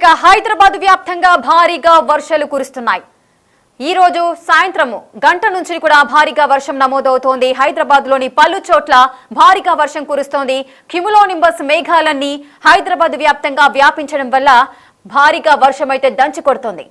ఇక హైదరాబాద్ వ్యాప్తంగా భారీగా వర్షాలు కురుస్తున్నాయి. ఈ రోజు సాయంత్రం గంట నుంచి కూడా భారీగా వర్షం నమోదవుతోంది. హైదరాబాద్ లోని పలు చోట్ల భారీగా వర్షం కురుస్తోంది. క్యుములోనింబస్ మేఘాలన్నీ హైదరాబాద్ వ్యాప్తంగా వ్యాపించడం వల్ల భారీగా వర్షం అయితే దంచి కొడుతోంది.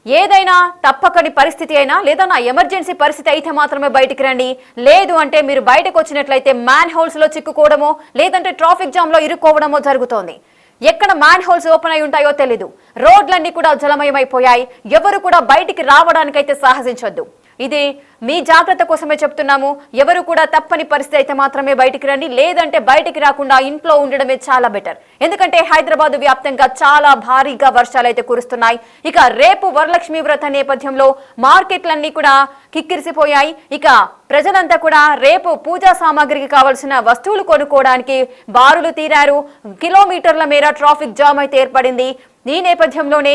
ఏదైనా తప్పకని పరిస్థితి అయినా లేదా ఎమర్జెన్సీ పరిస్థితి అయితే మాత్రమే బయటికి రండి. లేదు అంటే మీరు బయటకు వచ్చినట్లయితే మ్యాన్ హోల్స్ లో చిక్కుకోవడమో లేదంటే ట్రాఫిక్ జామ్ లో ఇరుక్కోవడమో జరుగుతోంది. ఎక్కడ మ్యాన్ హోల్స్ ఓపెన్ అయి ఉంటాయో తెలీదు. రోడ్లన్నీ కూడా జలమయమైపోయాయి. ఎవరు కూడా బయటికి రావడానికైతే సాహసించొద్దు. ఇది మీ జాగ్రత్త కోసమే చెప్తున్నాము. ఎవరు కూడా తప్పని పరిస్థితి అయితే మాత్రమే బయటికి రండి. లేదంటే బయటికి రాకుండా ఇంట్లో ఉండడమే చాలా బెటర్. ఎందుకంటే హైదరాబాద్ వ్యాప్తంగా చాలా భారీగా వర్షాలు అయితే కురుస్తున్నాయి. ఇక రేపు వరలక్ష్మి వ్రత నేపథ్యంలో మార్కెట్లన్నీ కూడా కిక్కిరిసిపోయాయి. ఇక ప్రజలంతా కూడా రేపు పూజా సామాగ్రికి కావాల్సిన వస్తువులు కొనుక్కోవడానికి బారులు తీరారు. కిలోమీటర్ల మేర ట్రాఫిక్ జామ్ అయితే ఏర్పడింది. ఈ నేపథ్యంలోనే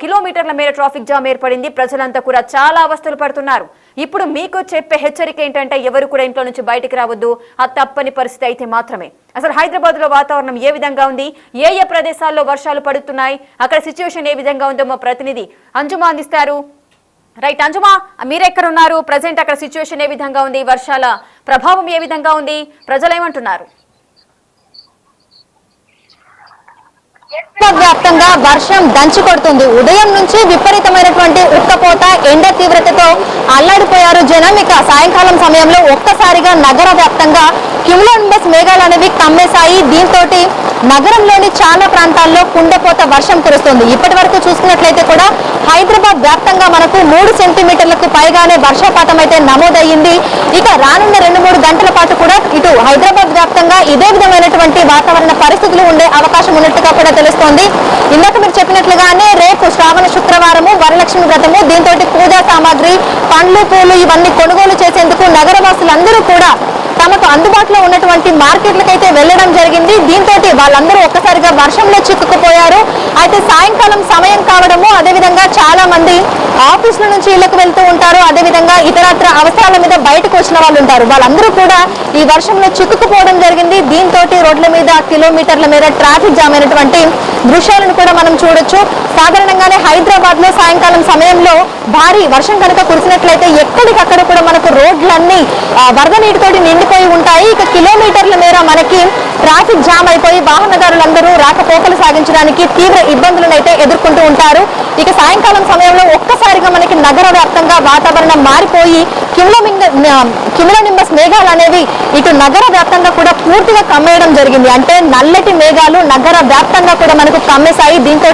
కిలోమీటర్ల మేర ట్రాఫిక్ జామ్ ఏర్పడింది. ప్రజలంతా కూడా చాలా అవస్థలు పడుతున్నారు. ఇప్పుడు మీకు చెప్పే హెచ్చరిక ఏంటంటే ఎవరు కూడా ఇంట్లో నుంచి బయటికి రావద్దు. ఆ తప్పని పరిస్థితి అయితే మాత్రమే. అసలు హైదరాబాద్ లో వాతావరణం ఏ విధంగా ఉంది, ఏ ఏ ప్రదేశాల్లో వర్షాలు పడుతున్నాయి, అక్కడ సిచ్యువేషన్ ఏ విధంగా ఉందో మా ప్రతినిధి అంజుమా అందిస్తారు. రైట్ అంజుమా, మీరెక్కడ ఉన్నారు? ప్రజెంట్ అక్కడ సిచ్యువేషన్ ఏ విధంగా ఉంది, వర్షాల ప్రభావం ఏ విధంగా ఉంది, ప్రజలు ఏమంటున్నారు? వ్యాప్తంగా వర్షం దంచి కొడుతుంది. ఉదయం నుంచి విపరీతమైనటువంటి ఉక్కపోత, ఎండ తీవ్రతతో అల్లాడిపోయారు జనం. ఇక సాయంకాలం సమయంలో ఒక్కసారిగా నగర వ్యాప్తంగా క్యుములోనింబస్ మేఘాలు అనేవి కమ్మేశాయి. దీంతో నగరంలోని చాలా ప్రాంతాల్లో కుండపోత వర్షం కురుస్తుంది. ఇప్పటి వరకు చూసుకున్నట్లయితే కూడా హైదరాబాద్ వ్యాప్తంగా మనకు 3 సెంటీమీటర్లకు పైగానే వర్షపాతం అయితే నమోదయ్యింది. ఇక రానున్న 2-3 గంటల పాటు కూడా ఇటు హైదరాబాద్ వ్యాప్తంగా ఇదే విధమైనటువంటి వాతావరణ పరిస్థితులు ఉండే అవకాశం ఉన్నట్టుగా కూడా తెలుస్తోంది. ఇందాక మీరు చెప్పినట్లుగానే రేపు శ్రావణ శుక్రవారము వరలక్ష్మి వ్రతము. దీంతో పూజా సామాగ్రి, పండ్లు, పూలు ఇవన్నీ కొనుగోలు చేసేందుకు నగరవాసులందరూ కూడా తమకు అందుబాటులో ఉన్నటువంటి మార్కెట్లకైతే వెళ్లడం జరిగింది. దీంతో వాళ్ళందరూ ఒక్కసారిగా వర్షంలో చిక్కుకుపోయారు. అయితే సాయంకాలం సమయం కావడము, అదేవిధంగా చాలా మంది ఆఫీసుల నుంచి ఇళ్లకు వెళ్తూ ఉంటారు. అదేవిధంగా ఇతరత్ర అవసరాల మీద బయటకు వచ్చిన వాళ్ళు ఉంటారు. వాళ్ళందరూ కూడా ఈ వర్షంలో చిక్కుకుపోవడం జరిగింది. దీంతో రోడ్ల మీద కిలోమీటర్ల మీద ట్రాఫిక్ జామ్ అయినటువంటి దృశ్యాలను కూడా మనం చూడొచ్చు. సాధారణంగానే హైదరాబాద్ లో సాయంకాలం సమయంలో భారీ వర్షం కనుక కురిసినట్లయితే ఎక్కడికక్కడ కూడా మనకు రోడ్లన్నీ వరద నీటితోటి నిండిపోయి ఉంటాయి. ఇక కిలోమీటర్ల మేర మనకి ట్రాఫిక్ జామ్ అయిపోయి వాహనదారులందరూ రాకపోకలు సాగించడానికి తీవ్ర ఇబ్బందులను అయితే ఎదుర్కొంటూ ఉంటారు. ఇక సాయంకాలం సమయంలో ఒక్కసారిగా మనకి నగర వ్యాప్తంగా వాతావరణం మారిపోయి క్యుములోనింబస్ మేఘాలు అనేవి ఇటు నగర వ్యాప్తంగా కూడా పూర్తిగా కమ్మేయడం జరిగింది. అంటే నల్లటి మేఘాలు నగర వ్యాప్తంగా కూడా మనకు కమ్మేశాయి. దీంతో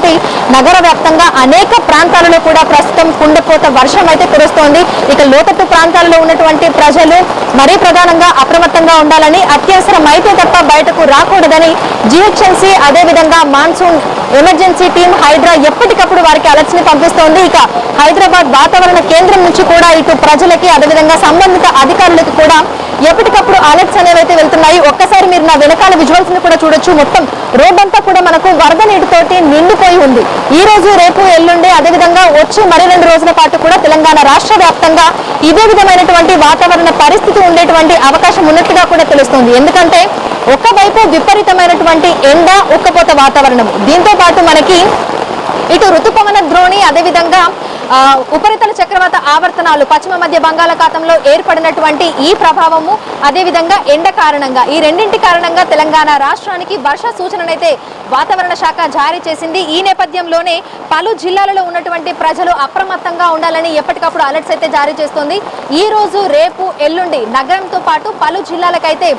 నగర వ్యాప్తంగా అనేక ప్రాంతాలలో కూడా ప్రస్తుతం కుండపోత వర్షం అయితే కురుస్తోంది. ఇక లోతట్టు ప్రాంతాలలో ఉన్నటువంటి ప్రజలు మరీ ప్రధానంగా అప్రమత్తంగా ఉండాలని, అత్యవసరం అయితే తప్ప బయటకు రాకూడదని జిహెచ్ఎంసీ అదేవిధంగా మాన్సూన్ ఎమర్జెన్సీ టీం హైడ్రా ఎప్పటికప్పుడు వారికి అలర్ట్స్ ని పంపిస్తోంది. ఇక హైదరాబాద్ వాతావరణ కేంద్రం నుంచి కూడా ఇటు ప్రజలకి అదేవిధంగా సంబంధిత అధికారులకు కూడా ఎప్పటికప్పుడు అలర్ట్స్ అనేవి అయితే వెళ్తున్నాయి. ఒక్కసారి మీరు నా వెనకాల విజువల్స్ ని కూడా చూడొచ్చు. మొత్తం రోడ్డంతా కూడా మనకు వరద నీటితోటి నిండిపోయి ఉంది. ఈ రోజు, రేపు, ఎల్లుండి అదేవిధంగా వచ్చి మరి 2 రోజుల పాటు కూడా తెలంగాణ రాష్ట్ర వ్యాప్తంగా ఇదే విధమైనటువంటి వాతావరణ పరిస్థితి ఉండేటువంటి అవకాశం ఉన్నట్టుగా కూడా తెలుస్తుంది. ఎందుకంటే ఒకవైపు విపరీతమైనటువంటి ఎండ, ఉక్కపోత వాతావరణం, దీంతో పాటు మనకి ఇటు ఋతుపవన ద్రోణి అదేవిధంగా ఉపరితల చక్రవాత ఆవర్తనాలు పశ్చిమ మధ్య బంగాళాఖాతంలో ఏర్పడినటువంటి ఈ ప్రభావము, అదేవిధంగా ఎండ కారణంగా ఈ రెండింటి కారణంగా తెలంగాణ రాష్ట్రానికి వర్ష సూచననైతే వాతావరణ శాఖ జారీ చేసింది. ఈ నేపథ్యంలోనే పలు జిల్లాలలో ఉన్నటువంటి ప్రజలు అప్రమత్తంగా ఉండాలని ఎప్పటికప్పుడు అలర్ట్స్ అయితే జారీ చేస్తుంది. ఈ రోజు, రేపు, ఎల్లుండి నగరంతో పాటు పలు జిల్లాలకైతే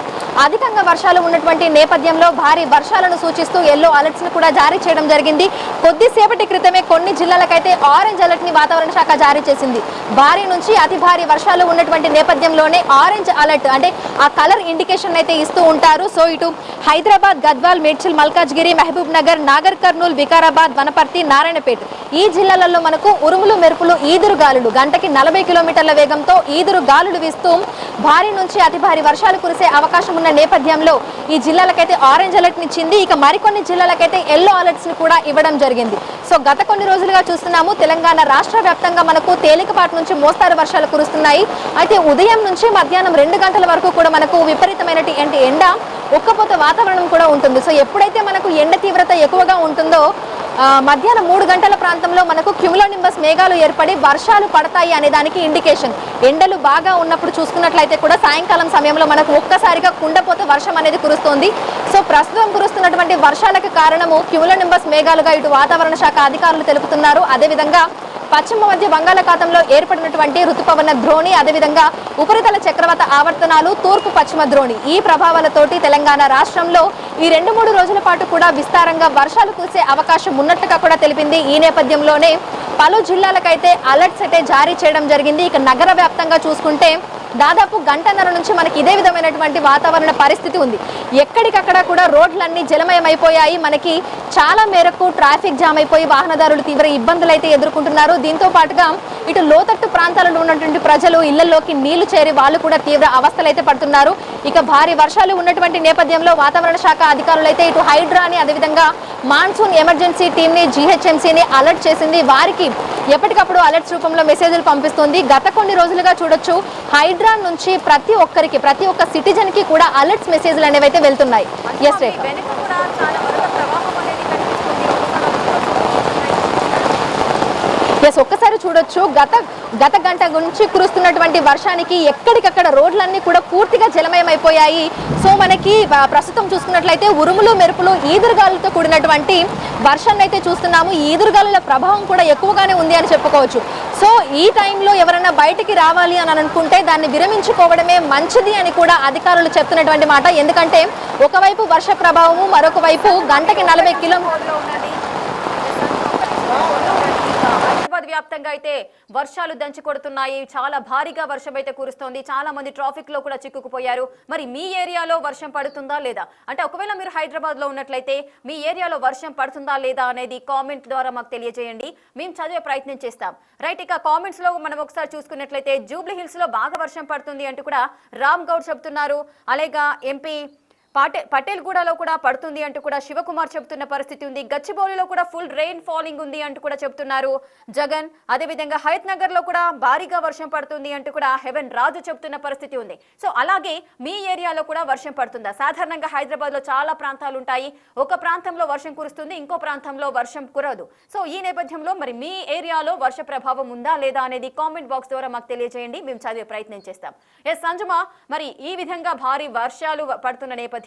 అధికంగా వర్షాలు ఉన్నటువంటి నేపథ్యంలో భారీ వర్షాలను సూచిస్తూ ఎల్లో అలర్ట్స్ ను కూడా జారీ చేయడం జరిగింది. కొద్దిసేపటి క్రితమే కొన్ని జిల్లాలకైతే ఆరెంజ్ అలర్ట్ ని వాతావరణ శాఖ జారీ చేసింది. భారీ నుంచి అతి భారీ వర్షాలు ఉన్నటువంటి నేపథ్యంలోనే ఆరెంజ్ అలర్ట్ అంటే ఆ కలర్ ఇండికేషన్ అయితే ఇస్తూ ఉంటారు. సో ఇటు హైదరాబాద్, గద్వాల్, మేడ్చల్, మల్కాజ్గిరి, మహబూబ్ నగర్, నాగర్ కర్నూల్, వికారాబాద్, వనపర్తి, నారాయణపేట ఈ జిల్లాలలో మనకు ఉరుములు, మెరుపులు, ఈదురు గాలులు గంటకి 40 కిలోమీటర్ల వేగంతో ఈదురు గాలులు వీస్తూ భారీ నుంచి అతి భారీ వర్షాలు కురిసే అవకాశం ఉన్న నేపథ్యంలో ఈ జిల్లాలకైతే ఆరెంజ్ అలర్ట్ నిచ్చింది. ఇక మరికొన్ని జిల్లాలకైతే ఎల్లో అలర్ట్స్ ని కూడా ఇవ్వడం జరిగింది. సో గత కొన్ని రోజులుగా చూస్తున్నాము తెలంగాణ రాష్ట్ర వ్యాప్తంగా మనకు తేలికపాటి నుంచి మోస్తారు వర్షాలు కురుస్తున్నాయి. అయితే ఉదయం నుంచి మధ్యాహ్నం 2 గంటల వరకు కూడా మనకు విపరీతమైనటువంటి ఎండ, ఉక్కపోత వాతావరణం కూడా ఉంటుంది. సో ఎప్పుడైతే మనకు ఎండ తీవ్రత ఎక్కువగా ఉంటుందో మధ్యాహ్నం 3 గంటల ప్రాంతంలో మనకు క్యుములోనింబస్ మేఘాలు ఏర్పడి వర్షాలు పడతాయి అనే దానికి ఇండికేషన్. ఎండలు బాగా ఉన్నప్పుడు చూసుకున్నట్లయితే కూడా సాయంకాలం సమయంలో మనకు ఒక్కసారిగా కుండపోత వర్షం అనేది కురుస్తోంది. సో ప్రస్తుతం కురుస్తున్నటువంటి వర్షాలకు కారణము క్యుములోనింబస్ మేఘాలుగా ఇటు వాతావరణ శాఖ అధికారులు తెలుపుతున్నారు. అదేవిధంగా పశ్చిమ మధ్య బంగాళాఖాతంలో ఏర్పడినటువంటి ఋతుపవన ద్రోణి, అదేవిధంగా ఉపరితల చక్రవాత ఆవర్తనాలు, తూర్పు పశ్చిమ ద్రోణి ఈ ప్రభావాలతోటి తెలంగాణ రాష్ట్రంలో ఈ 2-3 రోజుల పాటు కూడా విస్తారంగా వర్షాలు కురిసే అవకాశం ఉన్నట్టుగా కూడా తెలిపింది. ఈ నేపథ్యంలోనే పలు జిల్లాలకైతే అలర్ట్స్ అయితే జారీ చేయడం జరిగింది. ఇక నగర వ్యాప్తంగా చూసుకుంటే దాదాపు గంటన్నర నుంచి మనకి ఇదే విధమైనటువంటి వాతావరణ పరిస్థితి ఉంది. ఎక్కడికక్కడ కూడా రోడ్లన్నీ జలమయమైపోయాయి. మనకి చాలా మేరకు ట్రాఫిక్ జామ్ అయిపోయి వాహనదారులు తీవ్ర ఇబ్బందులు అయితే ఎదుర్కొంటున్నారు. దీంతో పాటుగా ఇటు లోతట్టు ప్రాంతాలలో ఉన్నటువంటి ప్రజలు ఇళ్లలోకి నీళ్లు చేరి వాళ్ళు కూడా తీవ్ర అవస్థలు అయితే పడుతున్నారు. ఇక భారీ వర్షాలు ఉన్నటువంటి నేపథ్యంలో వాతావరణ శాఖ అధికారులు అయితే ఇటు హైడ్రాని, అదేవిధంగా మాన్సూన్ ఎమర్జెన్సీ టీంని, జీహెచ్ఎంసీని అలర్ట్ చేసింది. వారికి ఎప్పటికప్పుడు అలర్ట్స్ రూపంలో మెసేజ్లు పంపిస్తుంది. గత కొన్ని రోజులుగా చూడొచ్చు హైడ్రా నుంచి ప్రతి ఒక్క సిటిజన్ కి కూడా అలర్ట్స్ మెసేజ్లు అనేవి అయితే వెళ్తున్నాయి. ఒక్కసారి చూడొచ్చు గత గంట నుంచి కురుస్తున్నటువంటి వర్షానికి ఎక్కడికక్కడ రోడ్లన్నీ కూడా పూర్తిగా జలమయమైపోయాయి. సో మనకి ప్రస్తుతం చూసుకున్నట్లయితే ఉరుములు మెరుపులు ఈదురుగాలులతో కూడినటువంటి వర్షాన్ని అయితే చూస్తున్నాము. ఈ ఈదురుగాలుల ప్రభావం కూడా ఎక్కువగానే ఉంది అని చెప్పుకోవచ్చు. సో ఈ టైంలో ఎవరైనా బయటికి రావాలి అని అనుకుంటే దాన్ని విరమించుకోవడమే మంచిది అని కూడా అధికారులు చెప్తున్నటువంటి మాట. ఎందుకంటే ఒకవైపు వర్ష ప్రభావము, మరొక వైపు గంటకి 40 కిలోమీటర్లు హైదరాబాద్ వ్యాప్తంగా అయితే వర్షాలు దంచి కొడుతున్నాయి. చాలా భారీగా వర్షం అయితే కురుస్తోంది. చాలా మంది ట్రాఫిక్ లో కూడా చిక్కుకుపోయారు. మరి మీ ఏరియాలో వర్షం పడుతుందా లేదా, అంటే ఒకవేళ మీరు హైదరాబాద్ లో ఉన్నట్లయితే మీ ఏరియాలో వర్షం పడుతుందా లేదా అనేది కామెంట్ ద్వారా మాకు తెలియజేయండి. మేము చదివే ప్రయత్నం చేస్తాం. రైట్, ఇక కామెంట్స్ లో మనం ఒకసారి చూసుకున్నట్లయితే జూబ్లీ హిల్స్ లో బాగా వర్షం పడుతుంది అంటూ కూడా రామ్ గౌడ్ చెప్తున్నారు. అలాగే ఎంపీ పటేల్గూడలో కూడా పడుతుంది అంటూ కూడా శివకుమార్ చెప్తున్న పరిస్థితి ఉంది. గచ్చిబౌలిలో కూడా ఫుల్ రెయిన్ ఫాలింగ్ ఉంది అంటూ కూడా చెప్తున్నారు జగన్. అదేవిధంగా హయత్ నగర్ లో కూడా భారీగా వర్షం పడుతుంది అంటూ కూడా హెవెన్ రాజు చెప్తున్న పరిస్థితి ఉంది. సో అలాగే మీ ఏరియాలో కూడా వర్షం పడుతుందా? సాధారణంగా హైదరాబాద్ లో చాలా ప్రాంతాలు ఉంటాయి. ఒక ప్రాంతంలో వర్షం కురుస్తుంది, ఇంకో ప్రాంతంలో వర్షం కురదు. సో ఈ నేపథ్యంలో మరి మీ ఏరియాలో వర్ష ప్రభావం ఉందా లేదా అనేది కామెంట్ బాక్స్ ద్వారా మాకు తెలియజేయండి. మేము చదివే ప్రయత్నం చేస్తాం. ఎస్ సంజుమా, మరి ఈ విధంగా భారీ వర్షాలు పడుతున్న నేపథ్యంలో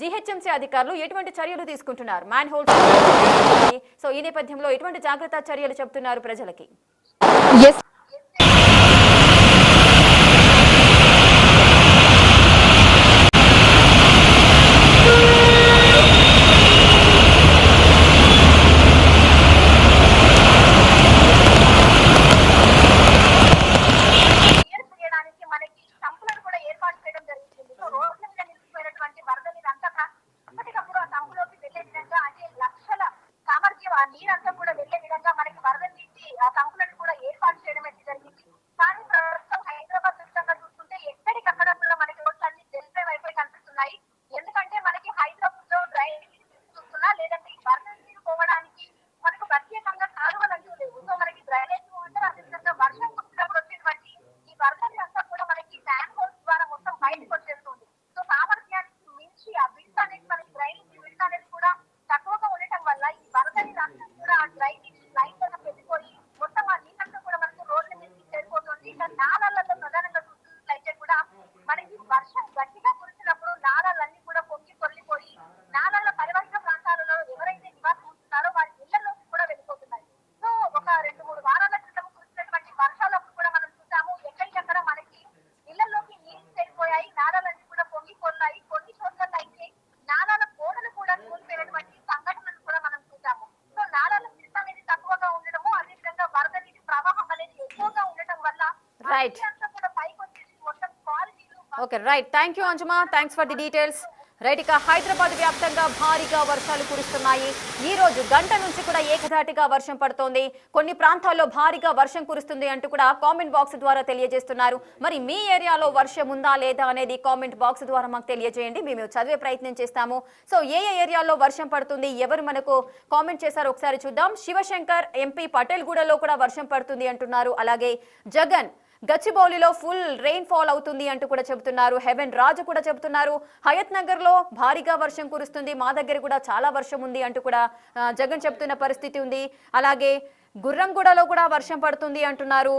జీహెచ్ఎంసీ అధికారులు ఎటువంటి చర్యలు తీసుకుంటున్నారు? మ్యాన్ హోల్స్, సో ఈ నేపథ్యంలో ఎటువంటి జాగ్రత్త చర్యలు చెప్తున్నారు ప్రజలకి? Right, okay, right. Thank you అంజుమా, thanks for the details. Right, ఇక హైదరాబాద్ వ్యాప్తంగా భారీగా వర్షాలు కురుస్తున్నాయి. ఈ రోజు గంట నుంచి కూడా ఏకధాటిగా వర్షం పడుతోంది. కొన్ని ప్రాంతాల్లో భారీగా వర్షం కురుస్తుంది అంటూ కూడా కామెంట్ బాక్స్ ద్వారా తెలియజేస్తున్నారు. మరి మీ ఏరియాలో వర్షం ఉందా లేదా అనేది కామెంట్ బాక్స్ ద్వారా మాకు తెలియజేయండి. మేము చదివే ప్రయత్నం చేస్తాము. సో ఏ ఏరియాలో వర్షం పడుతుంది, ఎవరు మనకు కామెంట్ చేశారో ఒకసారి చూద్దాం. శివశంకర్ ఎంపీ పటేల్గూడలో కూడా వర్షం పడుతుంది అంటున్నారు. అలాగే జగన్ గచ్చిబౌలిలో ఫుల్ రెయిన్ ఫాల్ అవుతుంది అంటూ కూడా చెబుతున్నారు. హెవెన్ రాజు కూడా చెబుతున్నారు. హయత్ నగర్ లో భారీగా వర్షం కురుస్తుంది, మా దగ్గర కూడా చాలా వర్షం ఉంది అంటూ కూడా జగన్ చెబుతున్న పరిస్థితి ఉంది. అలాగే గుర్రంగూడలో కూడా వర్షం పడుతుంది అంటున్నారు.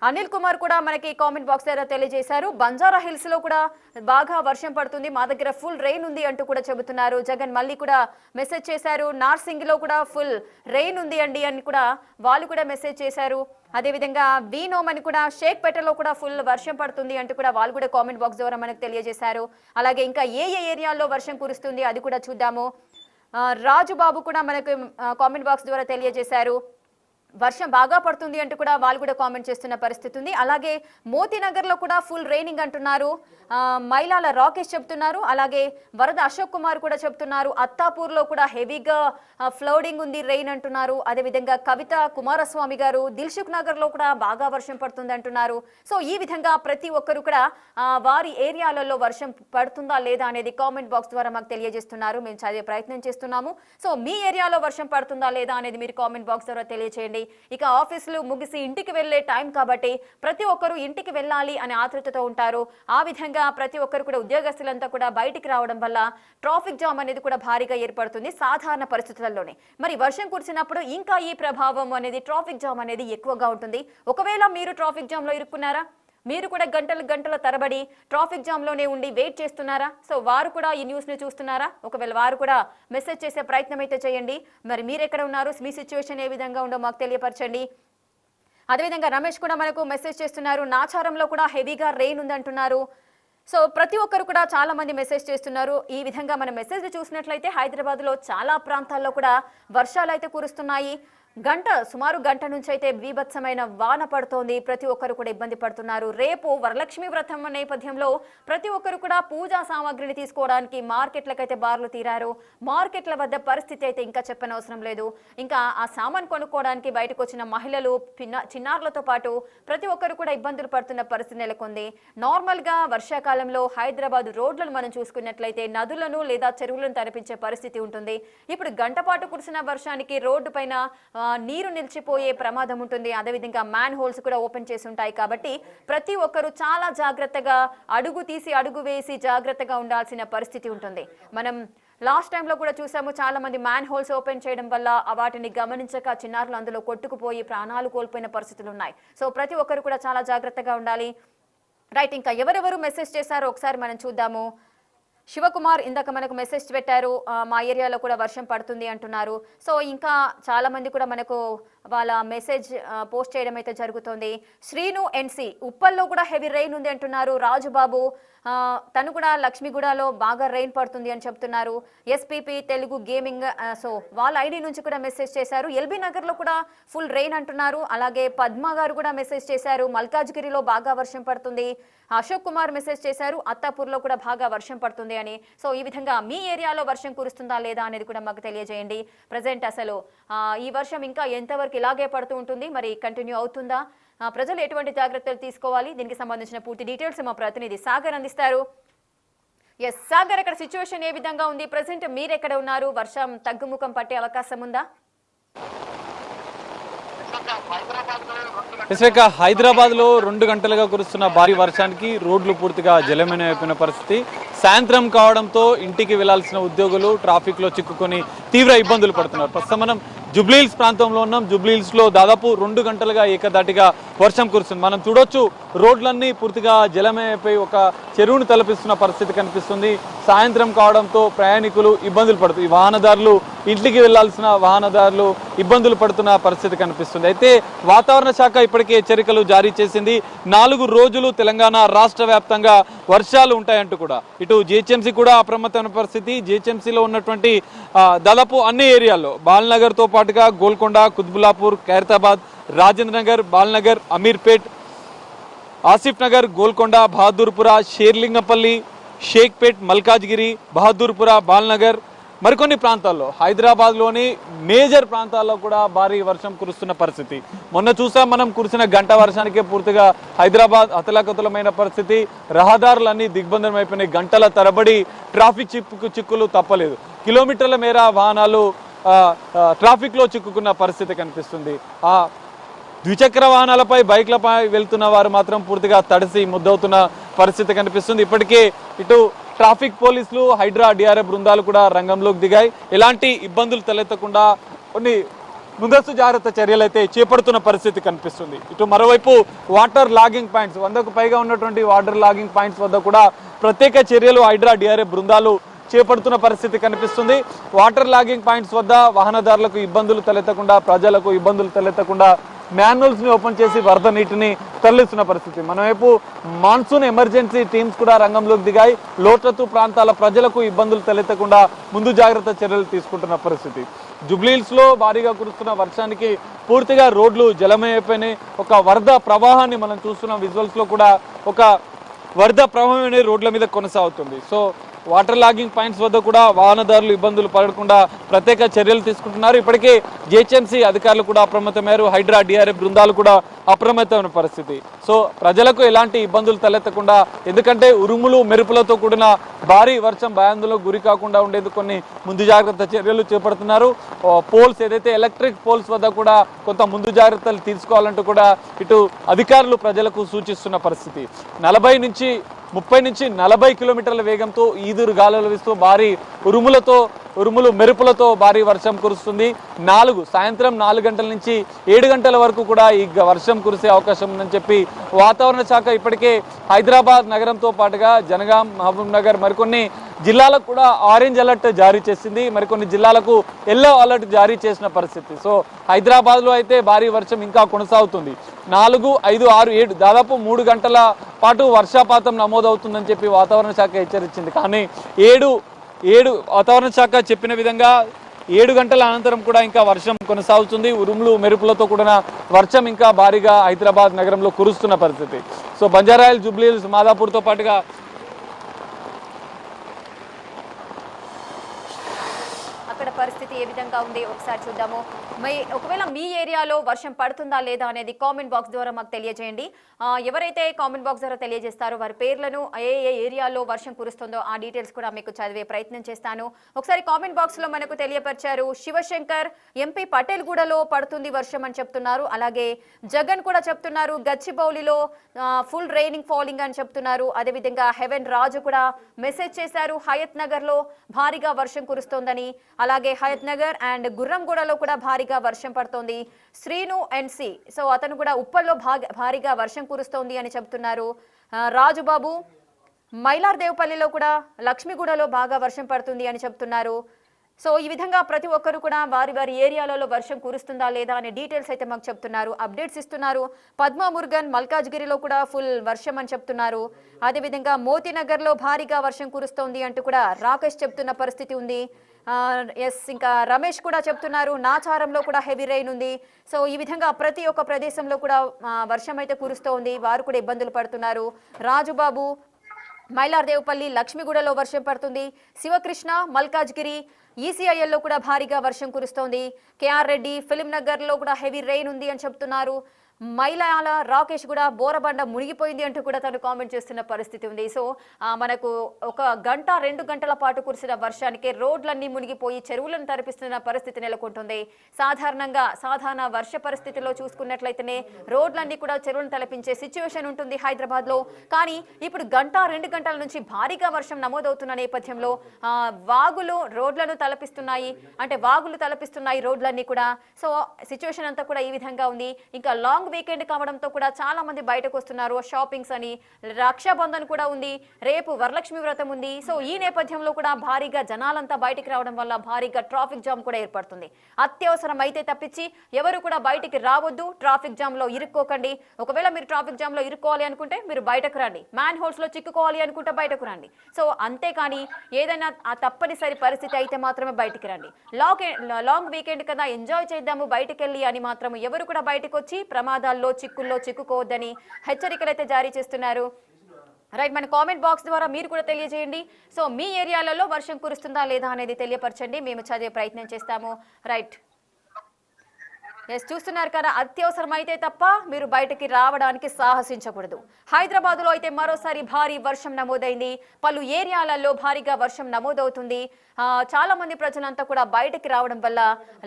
అనిల్ కుమార్ కూడా మనకి కామెంట్ బాక్స్ ద్వారా తెలియజేశారు. బంజారా హిల్స్ లో కూడా బాగా వర్షం పడుతుంది, మా దగ్గర ఫుల్ రెయిన్ ఉంది అంటూ కూడా చెబుతున్నారు. జగన్ మళ్ళీ కూడా మెసేజ్ చేశారు. నార్సింగ్ లో కూడా ఫుల్ రెయిన్ ఉంది అండి అని కూడా వాళ్ళు కూడా మెసేజ్ చేశారు. అదేవిధంగా వీనోమ్ అని కూడా షేక్పేటలో కూడా ఫుల్ వర్షం పడుతుంది అంటూ కూడా వాళ్ళు కూడా కామెంట్ బాక్స్ ద్వారా మనకు తెలియజేశారు. అలాగే ఇంకా ఏ ఏరియాల్లో వర్షం కురుస్తుంది అది కూడా చూద్దాము. రాజుబాబు కూడా మనకు కామెంట్ బాక్స్ ద్వారా తెలియజేశారు. వర్షం బాగా పడుతుంది అంటూ కూడా వాళ్ళు కూడా కామెంట్ చేస్తున్న పరిస్థితి ఉంది. అలాగే మోతీనగర్ లో కూడా ఫుల్ రైనింగ్ అంటున్నారు. మైలాల రాకేష్ చెప్తున్నారు. అలాగే వరద అశోక్ కుమార్ కూడా చెప్తున్నారు. అత్తాపూర్ లో కూడా హెవీగా ఫ్లౌడింగ్ ఉంది, రెయిన్ అంటున్నారు. అదేవిధంగా కవిత కుమారస్వామి గారు దిల్సుఖ్ నగర్ లో కూడా బాగా వర్షం పడుతుంది అంటున్నారు. సో ఈ విధంగా ప్రతి ఒక్కరు కూడా వారి ఏరియాలలో వర్షం పడుతుందా లేదా అనేది కామెంట్ బాక్స్ ద్వారా మాకు తెలియజేస్తున్నారు. మేము చదివే ప్రయత్నం చేస్తున్నాము. సో మీ ఏరియాలో వర్షం పడుతుందా లేదా అనేది మీరు కామెంట్ బాక్స్ ద్వారా తెలియజేయండి. ఇక ఆఫీసులు ముగిసి ఇంటికి వెళ్లే టైం కాబట్టి ప్రతి ఒక్కరు ఇంటికి వెళ్ళాలి అనే ఆతృతతో ఉంటారు. ఆ విధంగా ప్రతి ఒక్కరు కూడా ఉద్యోగస్తులంతా కూడా బయటికి రావడం వల్ల ట్రాఫిక్ జామ్ అనేది కూడా భారీగా ఏర్పడుతుంది సాధారణ పరిస్థితుల్లోనే. మరి వర్షం కురిసినప్పుడు ఇంకా ఈ ప్రభావం అనేది ట్రాఫిక్ జామ్ అనేది ఎక్కువగా ఉంటుంది. ఒకవేళ మీరు ట్రాఫిక్ జామ్ లో ఇరుక్కున్నారా, మీరు కూడా గంటల తరబడి ట్రాఫిక్ జామ్ లోనే ఉండి వెయిట్ చేస్తున్నారా? సో వారు కూడా ఈ న్యూస్ ని చూస్తున్నారా? ఒకవేళ వారు కూడా మెసేజ్ చేసే ప్రయత్నం అయితే చేయండి. మరి మీరు ఎక్కడ ఉన్నారు, మీ సిచ్యువేషన్ ఏ విధంగా ఉందో మాకు తెలియపరచండి. అదేవిధంగా రమేష్ కూడా మనకు మెసేజ్ చేస్తున్నారు. నాచారంలో కూడా హెవీగా రెయిన్ ఉందంటున్నారు. సో ప్రతి ఒక్కరు కూడా చాలా మంది మెసేజ్ చేస్తున్నారు. ఈ విధంగా మన మెసేజ్ చూసినట్లయితే హైదరాబాద్ లో చాలా ప్రాంతాల్లో కూడా వర్షాలు అయితే కురుస్తున్నాయి. సుమారు గంట నుంచి అయితే బీభత్సమైన వాన పడుతోంది. ప్రతి ఒక్కరు కూడా ఇబ్బంది పడుతున్నారు. రేపు వరలక్ష్మి వ్రతం నేపథ్యంలో ప్రతి ఒక్కరు కూడా పూజా సామాగ్రిని తీసుకోవడానికి మార్కెట్లకైతే బార్లు తీరారు. మార్కెట్ల వద్ద పరిస్థితి అయితే ఇంకా చెప్పనవసరం లేదు. ఇంకా ఆ సామాన్ కొనుక్కోవడానికి బయటకు వచ్చిన మహిళలు, చిన్నారులతో పాటు ప్రతి ఒక్కరు కూడా ఇబ్బందులు పడుతున్న పరిస్థితి నెలకొంది. నార్మల్ గా వర్షాకాలంలో హైదరాబాద్ రోడ్లను మనం చూసుకున్నట్లయితే నదులను లేదా చెరువులను తలపించే పరిస్థితి ఉంటుంది. ఇప్పుడు గంట పాటు కురిసిన వర్షానికి రోడ్డు పైన నీరు నిలిచిపోయే ప్రమాదం ఉంటుంది. అదేవిధంగా మ్యాన్ హోల్స్ కూడా ఓపెన్ చేసి ఉంటాయి. కాబట్టి ప్రతి ఒక్కరు చాలా జాగ్రత్తగా అడుగు తీసి అడుగు వేసి జాగ్రత్తగా ఉండాల్సిన పరిస్థితి ఉంటుంది. మనం లాస్ట్ టైంలో కూడా చూసాము, చాలా మంది మ్యాన్ హోల్స్ ఓపెన్ చేయడం వల్ల వాటిని గమనించక చిన్నారులు అందులో కొట్టుకుపోయి ప్రాణాలు కోల్పోయిన పరిస్థితులు ఉన్నాయి. సో ప్రతి ఒక్కరు కూడా చాలా జాగ్రత్తగా ఉండాలి. రైట్, ఇంకా ఎవరెవరు మెసేజ్ చేశారో ఒకసారి మనం చూద్దాము. శివకుమార్ ఇందాక మనకు మెసేజ్ పెట్టారు, మా ఏరియాలో కూడా వర్షం పడుతుంది అంటున్నారు. సో ఇంకా చాలా మంది కూడా మనకు వాళ్ళ మెసేజ్ పోస్ట్ చేయడం అయితే జరుగుతుంది. శ్రీను ఎన్సి ఉప్పల్లో కూడా హెవీ రెయిన్ ఉంది అంటున్నారు. రాజుబాబు తను కూడా లక్ష్మీగూడలో బాగా రెయిన్ పడుతుంది అని చెప్తున్నారు. ఎస్పీపీ తెలుగు గేమింగ్ సో వాళ్ళ ఐడి నుంచి కూడా మెసేజ్ చేశారు. ఎల్బీ నగర్ లో కూడా ఫుల్ రెయిన్ అంటున్నారు. అలాగే పద్మ గారు కూడా మెసేజ్ చేశారు. మల్కాజ్గిరిలో బాగా వర్షం పడుతుంది. అశోక్ కుమార్ మెసేజ్ చేశారు. అత్తాపూర్ లో కూడా బాగా వర్షం పడుతుంది అని. సో ఈ విధంగా మీ ఏరియాలో వర్షం కురుస్తుందా లేదా అనేది కూడా మాకు తెలియజేయండి. ప్రజెంట్ అసలు ఈ వర్షం ఇంకా ఎంతవరకు ఇలాగే పడుతూ ఉంటుంది, మరి కంటిన్యూ అవుతుందా, ప్రజలు ఎటువంటి జాగ్రత్తలు తీసుకోవాలి, దీనికి సంబంధించిన పూర్తి డీటెయిల్స్ మా ప్రతినిధి సాగర్ అందిస్తారు. ఎస్ సాగర్, ఇక్కడ సిచ్యువేషన్ ఏ విధంగా ఉంది? ప్రజెంట్ మీరు ఎక్కడ ఉన్నారు? వర్షం తగ్గుముఖం పట్టే అవకాశం ఉందా? హైదరాబాద్ లో 2 గంటలుగా కురుస్తున్న భారీ వర్షానికి రోడ్లు పూర్తిగా జలమయమైపోయిన పరిస్థితి. సాయంత్రం కావడంతో ఇంటికి వెళ్లాల్సిన ఉద్యోగులు ట్రాఫిక్ లో చిక్కుకొని తీవ్ర ఇబ్బందులు పడుతున్నారు. ప్రస్తుతం మనం జూబ్లీహిల్స్ ప్రాంతంలో ఉన్నాం. జూబ్లీహిల్స్ లో దాదాపు 2 గంటలుగా ఏకదాటిగా వర్షం కురుస్తుంది. మనం చూడొచ్చు, రోడ్లన్నీ పూర్తిగా జలమయమైపోయి ఒక చెరువును తలపిస్తున్న పరిస్థితి కనిపిస్తుంది. సాయంత్రం కావడంతో ప్రయాణికులు ఇబ్బందులు పడుతుంది. వాహనదారులు, ఇంటికి వెళ్లాల్సిన వాహనదారులు ఇబ్బందులు పడుతున్న పరిస్థితి కనిపిస్తుంది. అయితే వాతావరణ శాఖ ఇప్పటికే హెచ్చరికలు జారీ చేసింది. 4 రోజులు తెలంగాణ రాష్ట్ర వ్యాప్తంగా వర్షాలు ఉంటాయంటూ కూడా. ఇటు జిహెచ్ఎంసీ కూడా అప్రమత్తమైన పరిస్థితి. జిహెచ్ఎంసీలో ఉన్నటువంటి దాదాపు అన్ని ఏరియాల్లో బాల్నగర్ తో పాటుగా గోల్కొండ, కుత్బుల్లాపూర్, ఖైరతాబాద్, రాజేంద్ర నగర్, బాల్నగర్, అమీర్పేట్, ఆసిఫ్ నగర్, గోల్కొండ, బహదూర్పుర, షేర్లింగపల్లి, షేక్పేట్, మల్కాజ్గిరి, బహదూర్పుర, బాల్నగర్, మరికొన్ని ప్రాంతాల్లో, హైదరాబాద్లోని మేజర్ ప్రాంతాల్లో కూడా భారీ వర్షం కురుస్తున్న పరిస్థితి. మొన్న చూసాం మనం, కురిసిన గంట వర్షానికే పూర్తిగా హైదరాబాద్ అతలాకుతలమైన పరిస్థితి. రహదారులన్నీ దిగ్బంధనం అయిపోయినాయి. గంటల తరబడి ట్రాఫిక్ చిక్కులు తప్పలేదు. కిలోమీటర్ల మేర వాహనాలు ట్రాఫిక్ లో చిక్కుకున్న పరిస్థితి కనిపిస్తుంది. ద్విచక్ర వాహనాలపై బైక్లపై వెళ్తున్న వారు మాత్రం పూర్తిగా తడిసి ముద్దవుతున్న పరిస్థితి కనిపిస్తుంది. ఇప్పటికే ఇటు ట్రాఫిక్ పోలీసులు, హైడ్రా, డిఆర్ఎఫ్ బృందాలు కూడా రంగంలోకి దిగాయి. ఎలాంటి ఇబ్బందులు తలెత్తకుండా కొన్ని ముందస్తు జాగ్రత్త చర్యలు అయితే చేపడుతున్న పరిస్థితి కనిపిస్తుంది. ఇటు మరోవైపు వాటర్ లాగింగ్ పాయింట్స్ 100కు పైగా ఉన్నటువంటి వాటర్ లాగింగ్ పాయింట్స్ వద్ద కూడా ప్రత్యేక చర్యలు హైడ్రా, డిఆర్ఎఫ్ బృందాలు చేపడుతున్న పరిస్థితి కనిపిస్తుంది. వాటర్ లాగింగ్ పాయింట్స్ వద్ద వాహనదారులకు ఇబ్బందులు తలెత్తకుండా, ప్రజలకు ఇబ్బందులు తలెత్తకుండా మ్యాన్యువల్స్ ని ఓపెన్ చేసి వరద నీటిని తరలిస్తున్న పరిస్థితి. మనవైపు మాన్సూన్ ఎమర్జెన్సీ టీమ్స్ కూడా రంగంలోకి దిగాయి. లోతట్టు ప్రాంతాల ప్రజలకు ఇబ్బందులు తలెత్తకుండా ముందు జాగ్రత్త చర్యలు తీసుకుంటున్న పరిస్థితి. జూబ్లీహిల్స్ లో భారీగా కురుస్తున్న వర్షానికి పూర్తిగా రోడ్లు జలమయమైపోయినాయి. ఒక వరద ప్రవాహాన్ని మనం చూస్తున్నాం. విజువల్స్ లో కూడా ఒక వరద ప్రవాహం అనేది రోడ్ల మీద కొనసాగుతుంది. సో వాటర్ లాగింగ్ పాయింట్స్ వద్ద కూడా వాహనదారులు ఇబ్బందులు పడకుండా ప్రత్యేక చర్యలు తీసుకుంటున్నారు. ఇప్పటికే జిహెచ్ఎంసీ అధికారులు కూడా అప్రమత్తమయ్యారు. హైడ్రా, డిఆర్ఎఫ్ బృందాలు కూడా అప్రమత్తమైన పరిస్థితి. సో ప్రజలకు ఎలాంటి ఇబ్బందులు తలెత్తకుండా, ఎందుకంటే ఉరుములు మెరుపులతో కూడిన భారీ వర్షం భయాందోళనకు గురి కాకుండా ఉండేందుకు కొన్ని ముందు జాగ్రత్త చర్యలు చేపడుతున్నారు. పోల్స్ ఏదైతే ఎలక్ట్రిక్ పోల్స్ వద్ద కూడా కొంత ముందు జాగ్రత్తలు తీసుకోవాలంటూ కూడా ఇటు అధికారులు ప్రజలకు సూచిస్తున్న పరిస్థితి. 30 నుంచి 40 కిలోమీటర్ల వేగంతో ఈదురు గాలులు వీస్తూ భారీ ఉరుములు మెరుపులతో భారీ వర్షం కురుస్తుంది. సాయంత్రం 4 గంటల నుంచి 7 గంటల వరకు కూడా ఈ వర్షం కురిసే అవకాశం ఉందని చెప్పి వాతావరణ శాఖ ఇప్పటికే హైదరాబాద్ నగరంతో పాటుగా జనగాం, మహబూబ్ నగర్ మరికొన్ని జిల్లాలకు కూడా ఆరెంజ్ అలర్ట్ జారీ చేసింది. మరికొన్ని జిల్లాలకు ఎల్లో అలర్ట్ జారీ చేసిన పరిస్థితి. సో హైదరాబాద్ లో అయితే భారీ వర్షం ఇంకా కొనసాగుతుంది. 4, 5, 6, 7 దాదాపు 3 గంటల పాటు వర్షపాతం నమోదవుతుందని చెప్పి వాతావరణ శాఖ హెచ్చరించింది. కానీ వాతావరణ శాఖ చెప్పిన విధంగా 7 గంటల అనంతరం కూడా ఇంకా వర్షం కొనసాగుతుంది. ఉరుములు మెరుపులతో కూడిన వర్షం ఇంకా భారీగా హైదరాబాద్ నగరంలో కురుస్తున్న పరిస్థితి. సో బంజారాహిల్స్, జూబ్లీహిల్స్, మాదాపూర్తో పాటుగా అక్కడ పరిస్థితి ఏ విధంగా ఉంది ఒకసారి చూద్దాము. ఒకవేళ మీ ఏరియాలో వర్షం పడుతుందా లేదా అనేది కామెంట్ బాక్స్ ద్వారా మాకు తెలియజేయండి. ఎవరైతే కామెంట్ బాక్స్ ద్వారా తెలియజేస్తారో వారి పేర్లను, ఏ ఏరియాలో వర్షం కురుస్తుందో ఆ డీటెయిల్స్ కూడా మీకు చదివే ప్రయత్నం చేస్తాను. ఒకసారి కామెంట్ బాక్స్ లో మనకు తెలియపరిచారు శివశంకర్, ఎంపీ పటేల్గూడలో పడుతుంది వర్షం అని చెప్తున్నారు. అలాగే జగన్ కూడా చెప్తున్నారు గచ్చిబౌలిలో ఫుల్ రైనింగ్ ఫాలింగ్ అని చెప్తున్నారు. అదేవిధంగా హెవెన్ రాజు కూడా మెసేజ్ చేశారు హయత్ నగర్ లో భారీగా వర్షం కురుస్తోందని. అలాగే హయత్ నగర్ అండ్ గుర్రంగూడలో కూడా భారీగా వర్షం పడుతోంది. శ్రీను అండ్ సి, సో అతను కూడా ఉప్పల్లో భారీగా వర్షం కురుస్తోంది అని చెప్తున్నారు. రాజుబాబు మైలార్దేవపల్లిలో కూడా లక్ష్మీగూడలో బాగా వర్షం పడుతుంది అని చెప్తున్నారు. సో ఈ విధంగా ప్రతి ఒక్కరు కూడా వారి వారి ఏరియాలలో వర్షం కురుస్తుందా లేదా అనే డీటెయిల్స్ అయితే మాకు చెప్తున్నారు, అప్డేట్స్ ఇస్తున్నారు. పద్మా మురుగన్ మల్కాజ్గిరిలో కూడా ఫుల్ వర్షం అని చెప్తున్నారు. అదేవిధంగా మోతీనగర్లో భారీగా వర్షం కురుస్తోంది అంటూ కూడా రాకేష్ చెప్తున్న పరిస్థితి ఉంది. ఇంకా రమేష్ కూడా చెప్తున్నారు నాచారంలో కూడా హెవీ రెయిన్ ఉంది. సో ఈ విధంగా ప్రతి ఒక్క ప్రదేశంలో కూడా వర్షం అయితే కురుస్తోంది, వారు కూడా ఇబ్బందులు పడుతున్నారు. రాజుబాబు మైలార్దేవపల్లి, లక్ష్మీగూడలో వర్షం పడుతుంది. శివకృష్ణ మల్కాజ్గిరి, ఈసీఐఎల్లో కూడా భారీగా వర్షం కురుస్తోంది. కేఆర్ రెడ్డి ఫిలిం నగర్లో కూడా హెవీ రెయిన్ ఉంది అని చెప్తున్నారు. మైలాల రాకేష్ కూడా బోరబండ మునిగిపోయింది అంటూ కూడా తను కామెంట్ చేస్తున్న పరిస్థితి ఉంది. సో మనకు 1-2 గంటల పాటు కురిసిన వర్షానికి రోడ్లన్నీ మునిగిపోయి చెరువులను తరిపిస్తున్న పరిస్థితి నెలకొంటుంది. సాధారణ వర్ష పరిస్థితిలో చూసుకున్నట్లయితేనే రోడ్లన్నీ కూడా చెరువులను తలపించే సిచ్యువేషన్ ఉంటుంది హైదరాబాద్ లో. కానీ ఇప్పుడు 1-2 గంటల నుంచి భారీగా వర్షం నమోదవుతున్న నేపథ్యంలో వాగులు రోడ్లను తలపిస్తున్నాయి, రోడ్లన్నీ కూడా. సో సిచ్యువేషన్ అంతా కూడా ఈ విధంగా ఉంది. ఇంకా లాంగ్ వీకెండ్ కావడంతో కూడా చాలా మంది బయటకు వస్తున్నారు షాపింగ్స్ అని. రక్షాబంధన్ కూడా ఉంది, రేపు వరలక్ష్మి వ్రతం ఉంది. సో ఈ నేపథ్యంలో కూడా భారీగా జనాలంతా బయటికి రావడం వల్ల భారీగా ట్రాఫిక్ జామ్ కూడా ఏర్పడుతుంది. అత్యవసరం అయితే తప్పించి ఎవరు కూడా బయటికి రావద్దు, ట్రాఫిక్ జామ్ లో ఇరుక్కోకండి. ఒకవేళ మీరు ట్రాఫిక్ జామ్ లో ఇరుక్కోవాలి అనుకుంటే మీరు బయటకు రండి, మ్యాన్ హోల్స్ లో చిక్కుకోవాలి అనుకుంటే బయటకు రండి. సో అంతేకాని ఏదైనా ఆ తప్పనిసరి పరిస్థితి అయితే మాత్రమే బయటికి రండి. లాంగ్ వీకెండ్ కదా ఎంజాయ్ చేద్దాము బయటికి వెళ్ళి అని మాత్రం ఎవరు కూడా బయటకు వచ్చి ప్రమాదాల్లో చిక్కుల్లో చిక్కుకోవద్దని హెచ్చరికలు అయితే జారీ చేస్తున్నారు. రైట్, మన కామెంట్ బాక్స్ ద్వారా మీరు కూడా తెలియజేయండి. సో మీ ఏరియాలలో వర్షం కురుస్తుందా లేదా అనేది తెలియపరచండి, మేము చదివే ప్రయత్నం చేస్తాము. రైట్, చూస్తున్నారు కదా, అత్యవసరమైతే తప్ప మీరు బయటకి రావడానికి సాహసించకూడదు. హైదరాబాద్ లో అయితే మరోసారి భారీ వర్షం నమోదైంది. పలు ఏరియాలలో భారీగా వర్షం నమోదవుతుంది. చాలా మంది ప్రజలంతా కూడా బయటకి రావడం వల్ల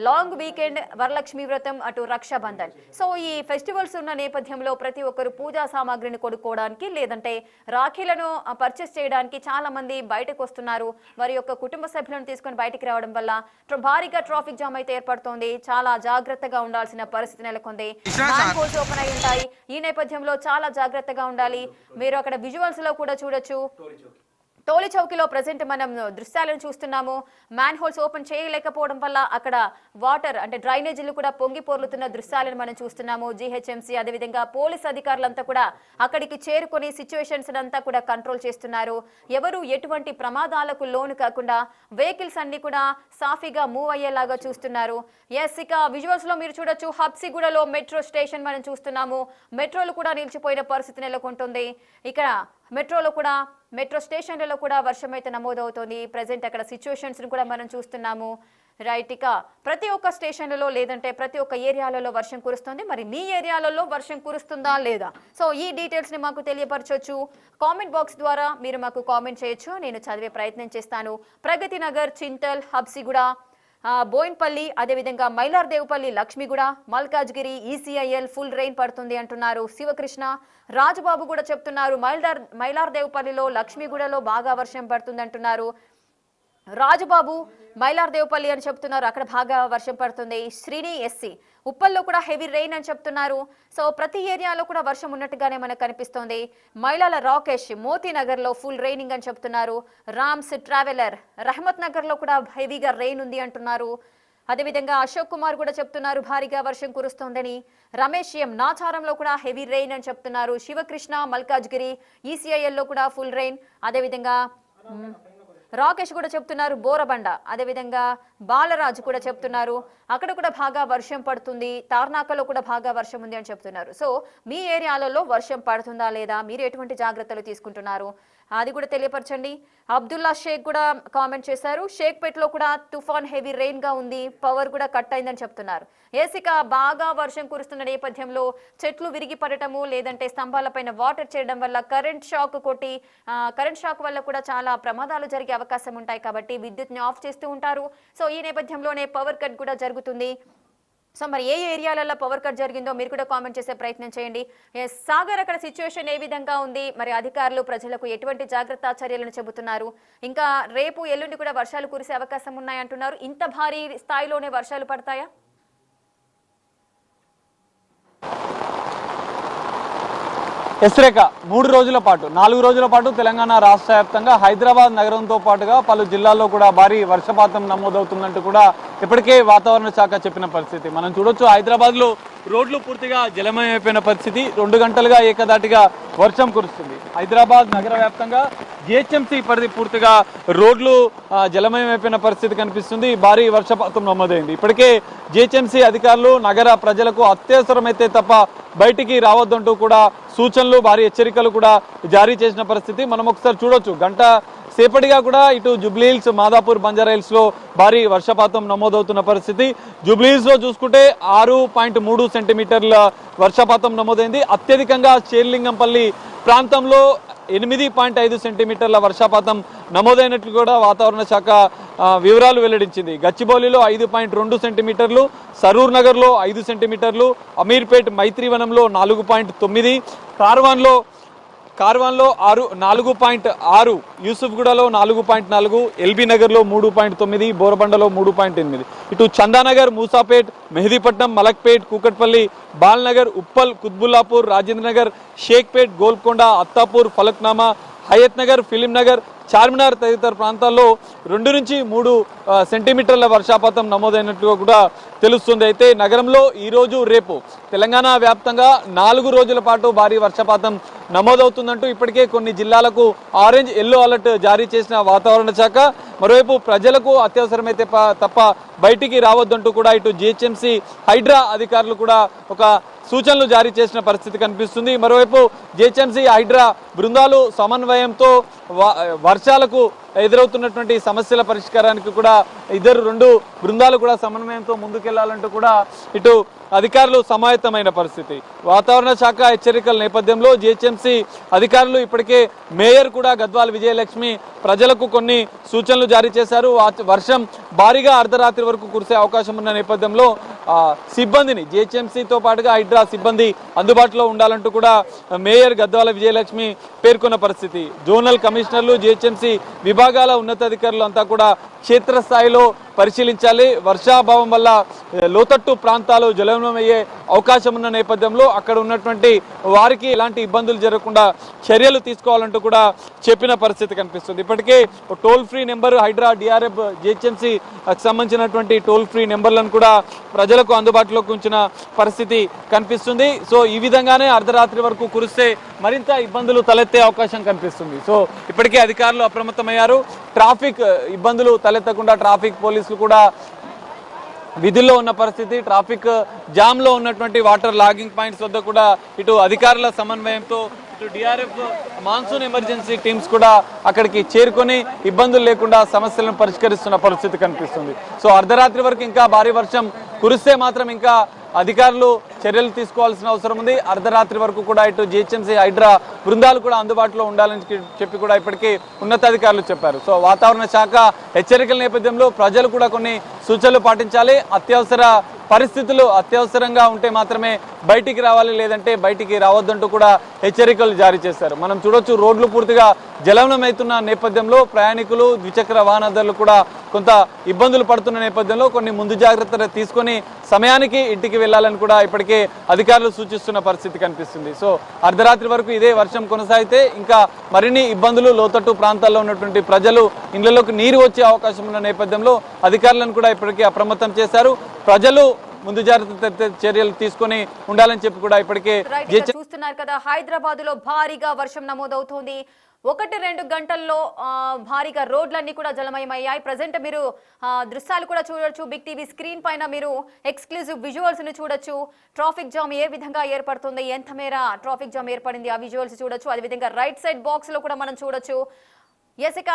లాంగ్ వీకెండ్, వరలక్ష్మి వ్రతం, అటు రక్షాబంధన్, సో ఈ ఫెస్టివల్స్ ఉన్న నేపథ్యంలో ప్రతి ఒక్కరు పూజా సామాగ్రిని కొనుక్కోవడానికి లేదంటే రాఖీలను పర్చేస్ చేయడానికి చాలా మంది బయటకు వస్తున్నారు. వారి యొక్క కుటుంబ సభ్యులను తీసుకొని బయటికి రావడం వల్ల భారీగా ట్రాఫిక్ జామ్ అయితే ఏర్పడుతోంది. చాలా జాగ్రత్తగా ఉండాల్సిన పరిస్థితి నెలకొంది. మ్యాన్హోల్స్ ఓపెన్ అయి ఉంటాయి. ఈ నేపథ్యంలో చాలా జాగ్రత్తగా ఉండాలి. మీరు అక్కడ విజువల్స్ లో కూడా చూడొచ్చు. టోలీ చౌకీలో ప్రజెంట్ మనం దృశ్యాలను చూస్తున్నాము. మ్యాన్ హోల్స్ ఓపెన్ చేయలేకపోవడం వల్ల అక్కడ వాటర్ అంటే డ్రైనేజీలు కూడా పొంగి పొర్లుతున్న దృశ్యాలను మనం చూస్తున్నాము. జీహెచ్ఎంసీ అదేవిధంగా పోలీస్ అధికారులంతా కూడా అక్కడికి చేరుకొని సిచ్యువేషన్స్ అంతా కూడా కంట్రోల్ చేస్తున్నారు. ఎవరు ఎటువంటి ప్రమాదాలకు లోను కాకుండా వెహికల్స్ అన్ని కూడా సాఫీగా మూవ్ అయ్యేలాగా చూస్తున్నారు. ఎస్, ఇక విజువల్స్ లో మీరు చూడొచ్చు, హబ్సిగూడలో మెట్రో స్టేషన్ మనం చూస్తున్నాము. మెట్రోలు కూడా నిలిచిపోయిన పరిస్థితి నెలకొంటుంది. ఇక్కడ మెట్రో స్టేషన్లలో కూడా వర్షం అయితే నమోదవుతోంది. ప్రజెంట్ అక్కడ సిచ్యువేషన్స్ కూడా మనం చూస్తున్నాము. రైట్, ఇక ప్రతి ఒక్క స్టేషన్లలో లేదంటే ప్రతి ఒక్క ఏరియాలలో వర్షం కురుస్తుంది. మరి మీ ఏరియాలలో వర్షం కురుస్తుందా లేదా? సో ఈ డీటెయిల్స్ ని మాకు తెలియపరచొచ్చు. కామెంట్ బాక్స్ ద్వారా మీరు మాకు కామెంట్ చేయొచ్చు. నేను చదివే ప్రయత్నం చేస్తాను. ప్రగతి నగర్, చింతల్, హబ్సిగూడ, బోయిన్పల్లి, అదేవిధంగా Mailardevpally, లక్ష్మిగూడ, Malkajgiri, ECIL full rain పడుతుంది అంటున్నారు శివకృష్ణ. రాజబాబు కూడా చెప్తున్నారు మైలార్దేవుపల్లిలో, లక్ష్మిగూడలో బాగా వర్షం పడుతుంది అంటున్నారు. రాజబాబు మైలార్దేవుపల్లి అని చెప్తున్నారు, అక్కడ బాగా వర్షం పడుతుంది. శ్రీని ఎస్సీ ఉప్పల్లో కూడా హెవీ రెయిన్ అని చెప్తున్నారు. సో ప్రతి ఏరియాలో కూడా వర్షం ఉన్నట్టుగానే మనకు కనిపిస్తోంది. మైలాల రాకేష్ మోతీనగర్లో ఫుల్ రెయినింగ్ అని చెప్తున్నారు. రామ్స్ ట్రావెలర్ రహమత్ నగర్లో కూడా హెవీగా రెయిన్ ఉంది అంటున్నారు. అదేవిధంగా అశోక్ కుమార్ కూడా చెప్తున్నారు భారీగా వర్షం కురుస్తోందని. రమేష్ ఎం నాచారంలో కూడా హెవీ రెయిన్ అని చెప్తున్నారు. శివకృష్ణ మల్కాజ్గిరి, ఈసీఐఎల్లో కూడా ఫుల్ రెయిన్. అదేవిధంగా రాకేష్ కూడా చెప్తున్నారు బోరబండ, అదేవిధంగా బాలరాజు కూడా చెప్తున్నారు అక్కడ కూడా బాగా వర్షం పడుతుంది. తార్నాకలో కూడా బాగా వర్షం ఉంది అని చెప్తున్నారు. సో మీ ఏరియాలలో వర్షం పడుతుందా లేదా, మీరు ఎటువంటి జాగ్రత్తలు తీసుకుంటున్నారు అది కూడా తెలియపరచండి. అబ్దుల్లా షేక్ కూడా కామెంట్ చేశారు, షేక్పేట్లో కూడా తుఫాన్ హెవీ రెయిన్ గా ఉంది, పవర్ కూడా కట్ అయిందని చెప్తున్నారు. ఏసిక బాగా వర్షం కురుస్తున్న నేపథ్యంలో చెట్లు విరిగి పడటము లేదంటే స్తంభాలపైన వాటర్ చేయడం వల్ల కరెంట్ షాక్ వల్ల కూడా చాలా ప్రమాదాలు జరిగే అవకాశం ఉంటాయి. కాబట్టి విద్యుత్ని ఆఫ్ చేస్తూ ఉంటారు. సో ఈ నేపథ్యంలోనే పవర్ కట్ కూడా జరుగుతుంది. సో మరి ఏ ఏరియాలలో పవర్ కట్ జరిగిందో మీరు కూడా కామెంట్ చేసే ప్రయత్నం చేయండి. సాగర్ అక్కడ సిచ్యువేషన్ ఏ విధంగా ఉంది, మరి అధికారులు ప్రజలకు ఎటువంటి జాగ్రత్త చర్యలను చెబుతున్నారు, ఇంకా రేపు ఎల్లుండి కూడా వర్షాలు కురిసే అవకాశం ఉన్నాయంటున్నారు. ఇంత భారీ స్థాయిలోనే వర్షాలు పడతాయా? ఎస్రేఖ 4 రోజుల పాటు తెలంగాణ రాష్ట్ర వ్యాప్తంగా హైదరాబాద్ నగరంతో పాటుగా పలు జిల్లాల్లో కూడా భారీ వర్షపాతం నమోదవుతుందంటూ కూడా ఇప్పటికే వాతావరణ శాఖ చెప్పిన పరిస్థితి మనం చూడొచ్చు. హైదరాబాద్ లో రోడ్లు పూర్తిగా జలమయమైపోయిన పరిస్థితి, 2 గంటలుగా ఏకదాటిగా వర్షం కురుస్తుంది. హైదరాబాద్ నగర వ్యాప్తంగా జిహెచ్ఎంసీ పరిధి పూర్తిగా రోడ్లు జలమయమైపోయిన పరిస్థితి కనిపిస్తుంది. భారీ వర్షపాతం నమోదైంది. ఇప్పటికే జిహెచ్ఎంసీ అధికారులు నగర ప్రజలకు అత్యవసరమైతే తప్ప బయటికి రావద్దంటూ కూడా సూచనలు, భారీ హెచ్చరికలు కూడా జారీ చేసిన పరిస్థితి మనం ఒకసారి చూడొచ్చు. గంట సేపటిగా కూడా ఇటు జూబ్లీహిల్స్, మాదాపూర్, బంజారాహిల్స్ లో భారీ వర్షపాతం నమోదవుతున్న పరిస్థితి. జూబ్లీహిల్స్ లో చూసుకుంటే 6.3 సెంటీమీటర్ల వర్షపాతం నమోదైంది. అత్యధికంగా చేర్లింగంపల్లి ప్రాంతంలో 8.5 సెంటీమీటర్ల వర్షపాతం నమోదైనట్లు కూడా వాతావరణ శాఖ వివరాలు వెల్లడించింది. గచ్చిబౌలిలో 5.2 సెంటీమీటర్లు, సరూర్ నగర్ లో 5 సెంటీమీటర్లు, అమీర్పేట్ మైత్రివనంలో 4.9, కార్వాన్లో 4.6, యూసుఫ్గూడలో 4.4, ఎల్బీ నగర్లో 3.9, బోరబండలో 3.8. ఇటు చందానగర్, మూసాపేట్, మెహదీపట్నం, మలక్పేట్, కూకట్పల్లి, బాల్నగర్, ఉప్పల్, కుత్బుల్లాపూర్, రాజేంద్రనగర్, షేక్పేట్, గోల్కొండ, అత్తాపూర్, ఫలక్నామా, హయత్ నగర్, ఫిలిం నగర్, చార్మినార్ తదితర ప్రాంతాల్లో 2 నుంచి 3 సెంటీమీటర్ల వర్షపాతం నమోదైనట్టుగా కూడా తెలుస్తుంది. అయితే నగరంలో ఈరోజు రేపు తెలంగాణ వ్యాప్తంగా 4 రోజుల పాటు భారీ వర్షపాతం నమోదవుతుందంటూ ఇప్పటికే కొన్ని జిల్లాలకు ఆరెంజ్, ఎల్లో అలర్ట్ జారీ చేసిన వాతావరణ శాఖ. మరోవైపు ప్రజలకు అత్యవసరమైతే తప్ప బయటికి రావద్దంటూ కూడా ఇటు జిహెచ్ఎంసీ, హైడ్రా అధికారులు కూడా ఒక సూచనలు జారీ చేసిన పరిస్థితి కనిపిస్తుంది. మరోవైపు జిహెచ్ఎంసీ, హైడ్రా బృందాలు సమన్వయంతో వర్షాలకు ఎదురవుతున్నటువంటి సమస్యల పరిష్కారానికి కూడా 2 బృందాలు కూడా సమన్వయంతో ముందుకెళ్లాలంటూ కూడా ఇటు అధికారులు సమాయత్తమైన పరిస్థితి. వాతావరణ శాఖ హెచ్చరికల నేపథ్యంలో జిహెచ్ఎంసీ అధికారులు ఇప్పటికే మేయర్ కూడా గద్వాల విజయలక్ష్మి ప్రజలకు కొన్ని సూచనలు జారీ చేశారు. వర్షం భారీగా అర్ధరాత్రి వరకు కురిసే అవకాశం ఉన్న నేపథ్యంలో సిబ్బందిని జిహెచ్ఎంసీతో పాటుగా హైడ్రా సిబ్బంది అందుబాటులో ఉండాలంటూ కూడా మేయర్ గద్వాల విజయలక్ష్మి పేర్కొన్న పరిస్థితి. జోనల్ కమిషనర్లు, జిహెచ్ఎంసీ విభాగాల ఉన్నతాధికారులు అంతా కూడా క్షేత్రస్థాయిలో పరిశీలించాలి. వర్షాభావం వల్ల లోతట్టు ప్రాంతాలు జలమయమయ్యే అవకాశం ఉన్న నేపథ్యంలో అక్కడ ఉన్నటువంటి వారికి ఎలాంటి ఇబ్బందులు జరగకుండా చర్యలు తీసుకోవాలంటూ కూడా చెప్పిన పరిస్థితి కనిపిస్తుంది. ఇప్పటికే toll free number Hydraa, DRF, GHMC సంబంధించినటువంటి టోల్ ఫ్రీ నెంబర్లను కూడా ప్రజలకు అందుబాటులోకి ఉంచిన పరిస్థితి కనిపిస్తుంది. సో ఈ విధంగానే అర్ధరాత్రి వరకు కురిస్తే మరింత ఇబ్బందులు తలెత్తే అవకాశం కనిపిస్తుంది. సో ఇప్పటికే అధికారులు అప్రమత్తమయ్యారు. ట్రాఫిక్ ఇబ్బందులు తలెత్తకుండా ట్రాఫిక్ పోలీసులు కూడా విధుల్లో ఉన్న పరిస్థితి. ట్రాఫిక్ జామ్ లో ఉన్నటువంటి వాటర్ లాగింగ్ పాయింట్స్ వద్ద కూడా ఇటు అధికారుల సమన్వయంతో ఇటు డిఆర్ఎఫ్, మాన్సూన్ ఎమర్జెన్సీ టీమ్స్ కూడా అక్కడికి చేరుకొని ఇబ్బందులు లేకుండా సమస్యలను పరిష్కరిస్తున్న పరిస్థితి కనిపిస్తుంది. సో అర్ధరాత్రి వరకు ఇంకా భారీ వర్షం కురిస్తే మాత్రం ఇంకా అధికారులు చర్యలు తీసుకోవాల్సిన అవసరం ఉంది. అర్ధరాత్రి వరకు కూడా ఇటు జిహెచ్ఎంసీ, హైడ్రా బృందాలు కూడా అందుబాటులో ఉండాలని చెప్పి కూడా ఇప్పటికీ ఉన్నతాధికారులు చెప్పారు. సో వాతావరణ శాఖ హెచ్చరికల నేపథ్యంలో ప్రజలు కూడా కొన్ని సూచనలు పాటించాలి. అత్యవసర పరిస్థితులు అత్యవసరంగా ఉంటే మాత్రమే బయటికి రావాలి, లేదంటే బయటికి రావద్దంటూ కూడా హెచ్చరికలు జారీ చేశారు. మనం చూడొచ్చు, రోడ్లు పూర్తిగా జలమయమవుతున్న నేపథ్యంలో ప్రయాణికులు, ద్విచక్ర వాహనదారులు కూడా కొంత ఇబ్బందులు పడుతున్న నేపథ్యంలో కొన్ని ముందు జాగ్రత్తలు తీసుకొని సమయానికి ఇంటికి వెళ్లాలని కూడా ఇప్పటికే అధికారులు సూచిస్తున్న పరిస్థితి కనిపిస్తుంది. సో అర్ధరాత్రి వరకు ఇదే వర్షం కొనసాగితే ఇంకా మరిన్ని ఇబ్బందులు, లోతట్టు ప్రాంతాల్లో ఉన్నటువంటి ప్రజలు ఇళ్లలోకి నీరు వచ్చే అవకాశం ఉన్న నేపథ్యంలో అధికారులను కూడా ఇప్పటికే అప్రమత్తం చేశారు. ప్రజలు ముందు జాగ్రత్త చర్యలు తీసుకొని ఉండాలని చెప్పి కూడా ఇప్పటికే చూస్తున్నారు కదా, హైదరాబాద్ లో భారీగా వర్షం నమోదవుతోంది. 1-2 గంటల్లో భారీగా రోడ్లన్నీ కూడా జలమయమయ్యాయి. ప్రజెంట్ మీరు దృశ్యాలు కూడా చూడొచ్చు. బిగ్ టీవీ స్క్రీన్ పైన మీరు ఎక్స్క్లూజివ్ విజువల్స్ ని చూడొచ్చు. ట్రాఫిక్ జామ్ ఏ విధంగా ఏర్పడుతుంది, ఎంత మేర ట్రాఫిక్ జామ్ ఏర్పడింది, ఆ విజువల్స్ చూడొచ్చు. అదేవిధంగా రైట్ సైడ్ బాక్స్ లో కూడా మనం చూడొచ్చు. ఇక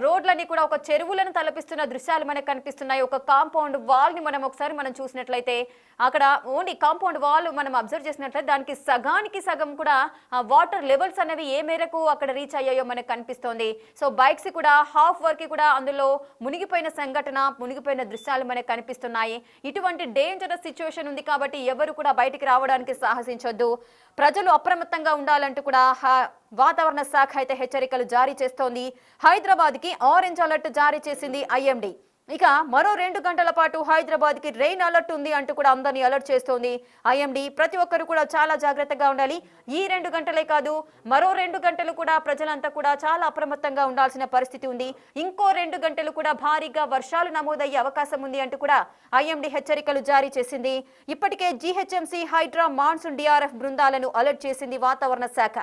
రోడ్లన్నీ కూడా ఒక చెరువులను తలపిస్తున్న దృశ్యాలు మనకు కనిపిస్తున్నాయి. ఒక కాంపౌండ్ వాల్ ని మనం చూసినట్లయితే అక్కడ ఓన్లీ కాంపౌండ్ వాల్ మనం అబ్జర్వ్ చేసినట్లయితే దానికి సగానికి సగం కూడా వాటర్ లెవెల్స్ అనేవి ఏ మేరకు అక్కడ రీచ్ అయ్యాయో మనకు కనిపిస్తోంది. సో బైక్స్ కూడా హాఫ్ వరకు కూడా అందులో మునిగిపోయిన మునిగిపోయిన దృశ్యాలు మనకు కనిపిస్తున్నాయి. ఇటువంటి డేంజరస్ సిచ్యువేషన్ ఉంది కాబట్టి ఎవరు కూడా బయటికి రావడానికి సాహసించొద్దు. ప్రజలు అప్రమత్తంగా ఉండాలంటూ కూడా వాతావరణ శాఖ అయితే హెచ్చరికలు జారీ చేస్తోంది. హైదరాబాద్ కి ఆరెంజ్ అలర్ట్ జారీ చేసింది ఐఎండీ. ఇక మరో 2 గంటల పాటు హైదరాబాద్ కి రెయిన్ అలర్ట్ ఉంది అంటూ కూడా అందరినీ అలర్ట్ చేస్తోంది ఐఎండీ. ప్రతి ఒక్కరు కూడా చాలా జాగ్రత్తగా ఉండాలి. ఈ 2 గంటలే కాదు, మరో 2 గంటలు కూడా ప్రజలంతా కూడా చాలా అప్రమత్తంగా ఉండాల్సిన పరిస్థితి ఉంది. ఇంకో 2 గంటలు కూడా భారీగా వర్షాలు నమోదయ్యే అవకాశం ఉంది అంటూ కూడా ఐఎండీ హెచ్చరికలు జారీ చేసింది. ఇప్పటికే జీహెచ్ఎంసీ, హైడ్రా, మాన్సూన్, డిఆర్ఎఫ్ బృందాలను అలర్ట్ చేసింది వాతావరణ శాఖ.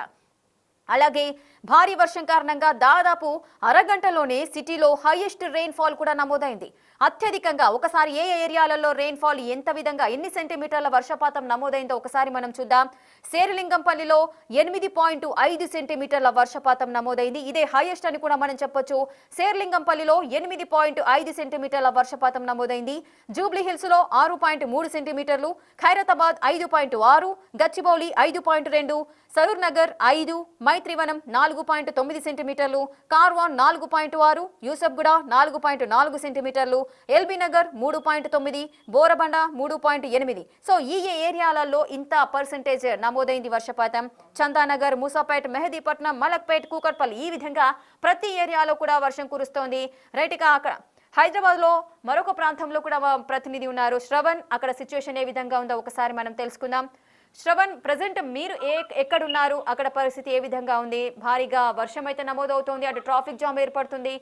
అలాగే భారీ వర్షం కారణంగా దాదాపు అరగంటలోనే సిటీలో హైయెస్ట్ రెయిన్ ఫాల్ కూడా నమోదైంది. అత్యధికంగా ఒకసారి ఏ ఏరియాలలో రెయిన్ ఫాల్ ఎంత విధంగా ఎన్ని సెంటీమీటర్ల వర్షపాతం నమోదైందో ఒకసారి మనం చూద్దాం. శేరిలింగంపల్లిలో 8.5 సెంటీమీటర్ల వర్షపాతం నమోదైంది. ఇదే హైయెస్ట్ అని కూడా మనం చెప్పొచ్చు. శేరిలింగంపల్లిలో 8.5 సెంటీమీటర్ల వర్షపాతం నమోదైంది. జూబ్లీ హిల్స్ లో 6.3 సెంటీమీటర్లు, ఖైరతాబాద్ 5.6, గచ్చిబౌలి 5.2, సరూర్ నగర్ 5, మైత్రివనం 4.9 సెంటీమీటర్లు, కార్వాన్ 4.6, యూసఫ్గూడ 4.4 సెంటీమీటర్లు, ఎల్బీ నగర్ 3.9, బోరబండ 3.8. సో ఈ ఏరియాలలో ఇంత పర్సెంటేజ్ నమోదైంది వర్షపాతం. చందానగర్, మూసాపేట్, మెహదీపట్నం, మలక్పేట్, కూకట్పల్లి ఈ విధంగా ప్రతి ఏరియాలో కూడా వర్షం కురుస్తోంది. రైట్గా అక్కడ హైదరాబాద్ లో మరొక ప్రాంతంలో కూడా ప్రతినిధి ఉన్నారు శ్రవణ్. అక్కడ సిచ్యువేషన్ ఏ విధంగా ఉందో ఒకసారి మనం తెలుసుకుందాం. శ్రవణ్, ప్రజెంట్ మీరు ఎక్కడున్నారు, అక్కడ పరిస్థితి ఏ విధంగా ఉంది? భారీగా వర్షం అయితే నమోదవుతోంది, అటు ట్రాఫిక్ జామ్ ఏర్పడుతుంది,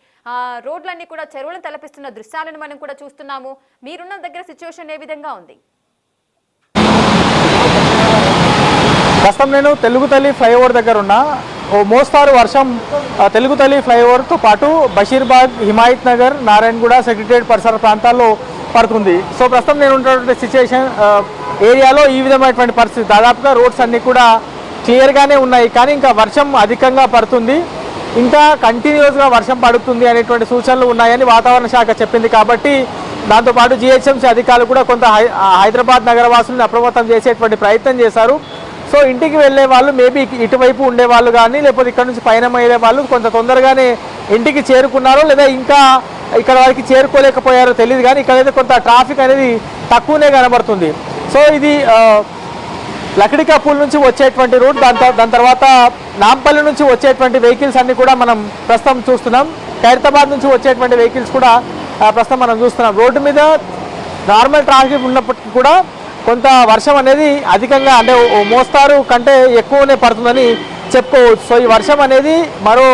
రోడ్లన్నీ కూడా చెరువులను తలపిస్తున్న దృశ్యాలను మనం కూడా చూస్తున్నాము. మీరున్న దగ్గర సిచ్యువేషన్ ఏ విధంగా ఉంది? ప్రస్తుతం నేను తెలుగు తల్లి ఫ్లైఓవర్ దగ్గర ఉన్నా. ఓ మోస్తారు వర్షం తెలుగు తల్లి ఫ్లైఓవర్తో పాటు బషీర్బాగ్, హిమాయత్ నగర్, నారాయణగూడ, సెక్రటరియట్ పరిసర ప్రాంతాల్లో పడుతుంది. సో ప్రస్తుతం నేను ఉన్నటువంటి సిచ్యువేషన్ ఏరియాలో ఈ విధమైనటువంటి పరిస్థితి. దాదాపుగా రోడ్స్ అన్నీ కూడా క్లియర్గానే ఉన్నాయి, కానీ ఇంకా వర్షం అధికంగా పడుతుంది, ఇంకా కంటిన్యూస్గా వర్షం పడుతుంది అనేటువంటి సూచనలు ఉన్నాయని వాతావరణ శాఖ చెప్పింది. కాబట్టి దాంతోపాటు జిహెచ్ఎంసీ అధికారులు కూడా కొంత హైదరాబాద్ నగరవాసులను అప్రమత్తం చేసేటువంటి ప్రయత్నం చేశారు. సో ఇంటికి వెళ్ళే వాళ్ళు మేబీ ఇటువైపు ఉండేవాళ్ళు కానీ లేకపోతే ఇక్కడ నుంచి పయనం అయ్యే వాళ్ళు కొంత తొందరగానే ఇంటికి చేరుకున్నారో లేదా ఇంకా ఇక్కడ వారికి చేరుకోలేకపోయారో తెలియదు, కానీ ఇక్కడైతే కొంత ట్రాఫిక్ అనేది తక్కువనే కనబడుతుంది. సో ఇది లక్డికాపూల్ నుంచి వచ్చేటువంటి రూట్, దాని తర్వాత నాంపల్లి నుంచి వచ్చేటువంటి వెహికల్స్ అన్ని కూడా మనం ప్రస్తుతం చూస్తున్నాం. ఖైరతాబాద్ నుంచి వచ్చేటువంటి వెహికల్స్ కూడా ప్రస్తుతం మనం చూస్తున్నాం. రోడ్డు మీద నార్మల్ ట్రాఫిక్ ఉన్నప్పటికీ కూడా కొంత వర్షం అనేది అధికంగా అంటే మోస్తారు కంటే ఎక్కువనే పడుతుందని చెప్పుకోవచ్చు. సో ఈ వర్షం అనేది మరో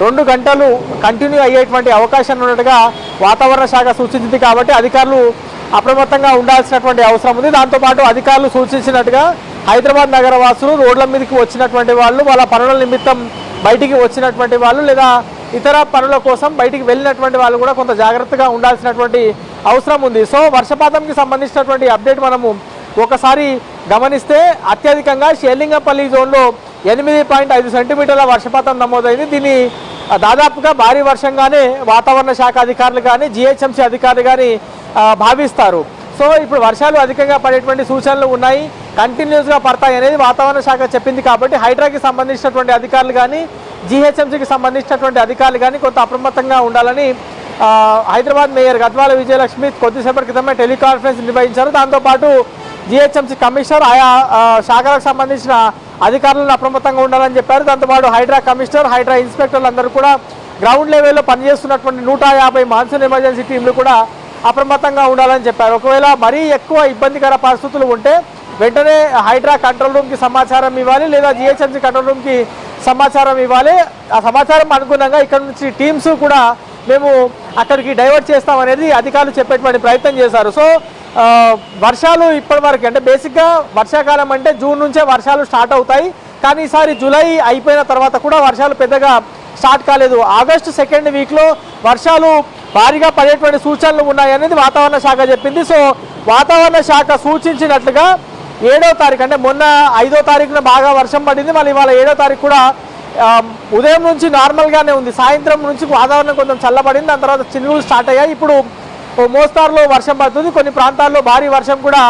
2 గంటలు కంటిన్యూ అయ్యేటువంటి అవకాశం ఉన్నట్టుగా వాతావరణ శాఖ సూచించింది. కాబట్టి అధికారులు అప్రమత్తంగా ఉండాల్సినటువంటి అవసరం ఉంది. దాంతోపాటు అధికారులు సూచించినట్టుగా హైదరాబాద్ నగర వాసులు రోడ్ల మీదకి వచ్చినటువంటి వాళ్ళు, వాళ్ళ పనుల నిమిత్తం బయటికి వచ్చినటువంటి వాళ్ళు లేదా ఇతర పనుల కోసం బయటికి వెళ్ళినటువంటి వాళ్ళు కూడా కొంత జాగ్రత్తగా ఉండాల్సినటువంటి అవసరం ఉంది. సో వర్షపాతంకి సంబంధించినటువంటి అప్డేట్ మనము ఒకసారి గమనిస్తే అత్యధికంగా షేర్లింగపల్లి జోన్లో 8.5 సెంటీమీటర్ల వర్షపాతం నమోదైంది. దీన్ని దాదాపుగా భారీ వర్షంగానే వాతావరణ శాఖ అధికారులు కానీ జిహెచ్ఎంసీ అధికారులు కానీ భావిస్తారు. సో ఇప్పుడు వర్షాలు అధికంగా పడేటువంటి సూచనలు ఉన్నాయి, కంటిన్యూస్గా పడతాయి అనేది వాతావరణ శాఖ చెప్పింది. కాబట్టి హైడ్రాకి సంబంధించినటువంటి అధికారులు కానీ జిహెచ్ఎంసీకి సంబంధించినటువంటి అధికారులు కానీ కొంత అప్రమత్తంగా ఉండాలని హైదరాబాద్ మేయర్ గద్వాల విజయలక్ష్మి కొద్దిసేపటి క్రితమే టెలికాన్ఫరెన్స్ నిర్వహించారు. దాంతోపాటు జిహెచ్ఎంసీ కమిషనర్ ఆయా శాఖలకు సంబంధించిన అధికారులను అప్రమత్తంగా ఉండాలని చెప్పారు. దాంతోపాటు హైడ్రా కమిషనర్, హైడ్రా ఇన్స్పెక్టర్లు అందరూ కూడా గ్రౌండ్ లెవెల్లో పనిచేస్తున్నటువంటి 150 మాన్సూన్ ఎమర్జెన్సీ టీంలు కూడా అప్రమత్తంగా ఉండాలని చెప్పారు. ఒకవేళ మరీ ఎక్కువ ఇబ్బందికర పరిస్థితులు ఉంటే వెంటనే హైడ్రా కంట్రోల్ రూమ్కి సమాచారం ఇవ్వాలి లేదా జిహెచ్ఎంసీ కంట్రోల్ రూమ్కి సమాచారం ఇవ్వాలి. ఆ సమాచారం అనుగుణంగా ఇక్కడ నుంచి టీమ్స్ కూడా మేము అక్కడికి డైవర్ట్ చేస్తామనేది అధికారులు చెప్పేటువంటి ప్రయత్నం చేశారు. సో వర్షాలు ఇప్పటివరకు అంటే బేసిక్గా వర్షాకాలం అంటే జూన్ నుంచే వర్షాలు స్టార్ట్ అవుతాయి, కానీ ఈసారి జూలై అయిపోయిన తర్వాత కూడా వర్షాలు పెద్దగా స్టార్ట్ కాలేదు. ఆగస్టు 2nd వీక్లో వర్షాలు భారీగా పడేటువంటి సూచనలు ఉన్నాయనేది వాతావరణ శాఖ చెప్పింది. సో వాతావరణ శాఖ సూచించినట్లుగా 7వ తారీఖు అంటే మొన్న 5వ తారీఖున బాగా వర్షం పడింది, మళ్ళీ ఇవాళ 7వ తారీఖు కూడా ఉదయం నుంచి నార్మల్గానే ఉంది, సాయంత్రం నుంచి వాతావరణం కొంచెం చల్లబడింది, దాని తర్వాత చినుకులు స్టార్ట్ అయ్యాయి. ఇప్పుడు మోస్తారులో వర్షం పడుతుంది, కొన్ని ప్రాంతాల్లో భారీ వర్షం కూడా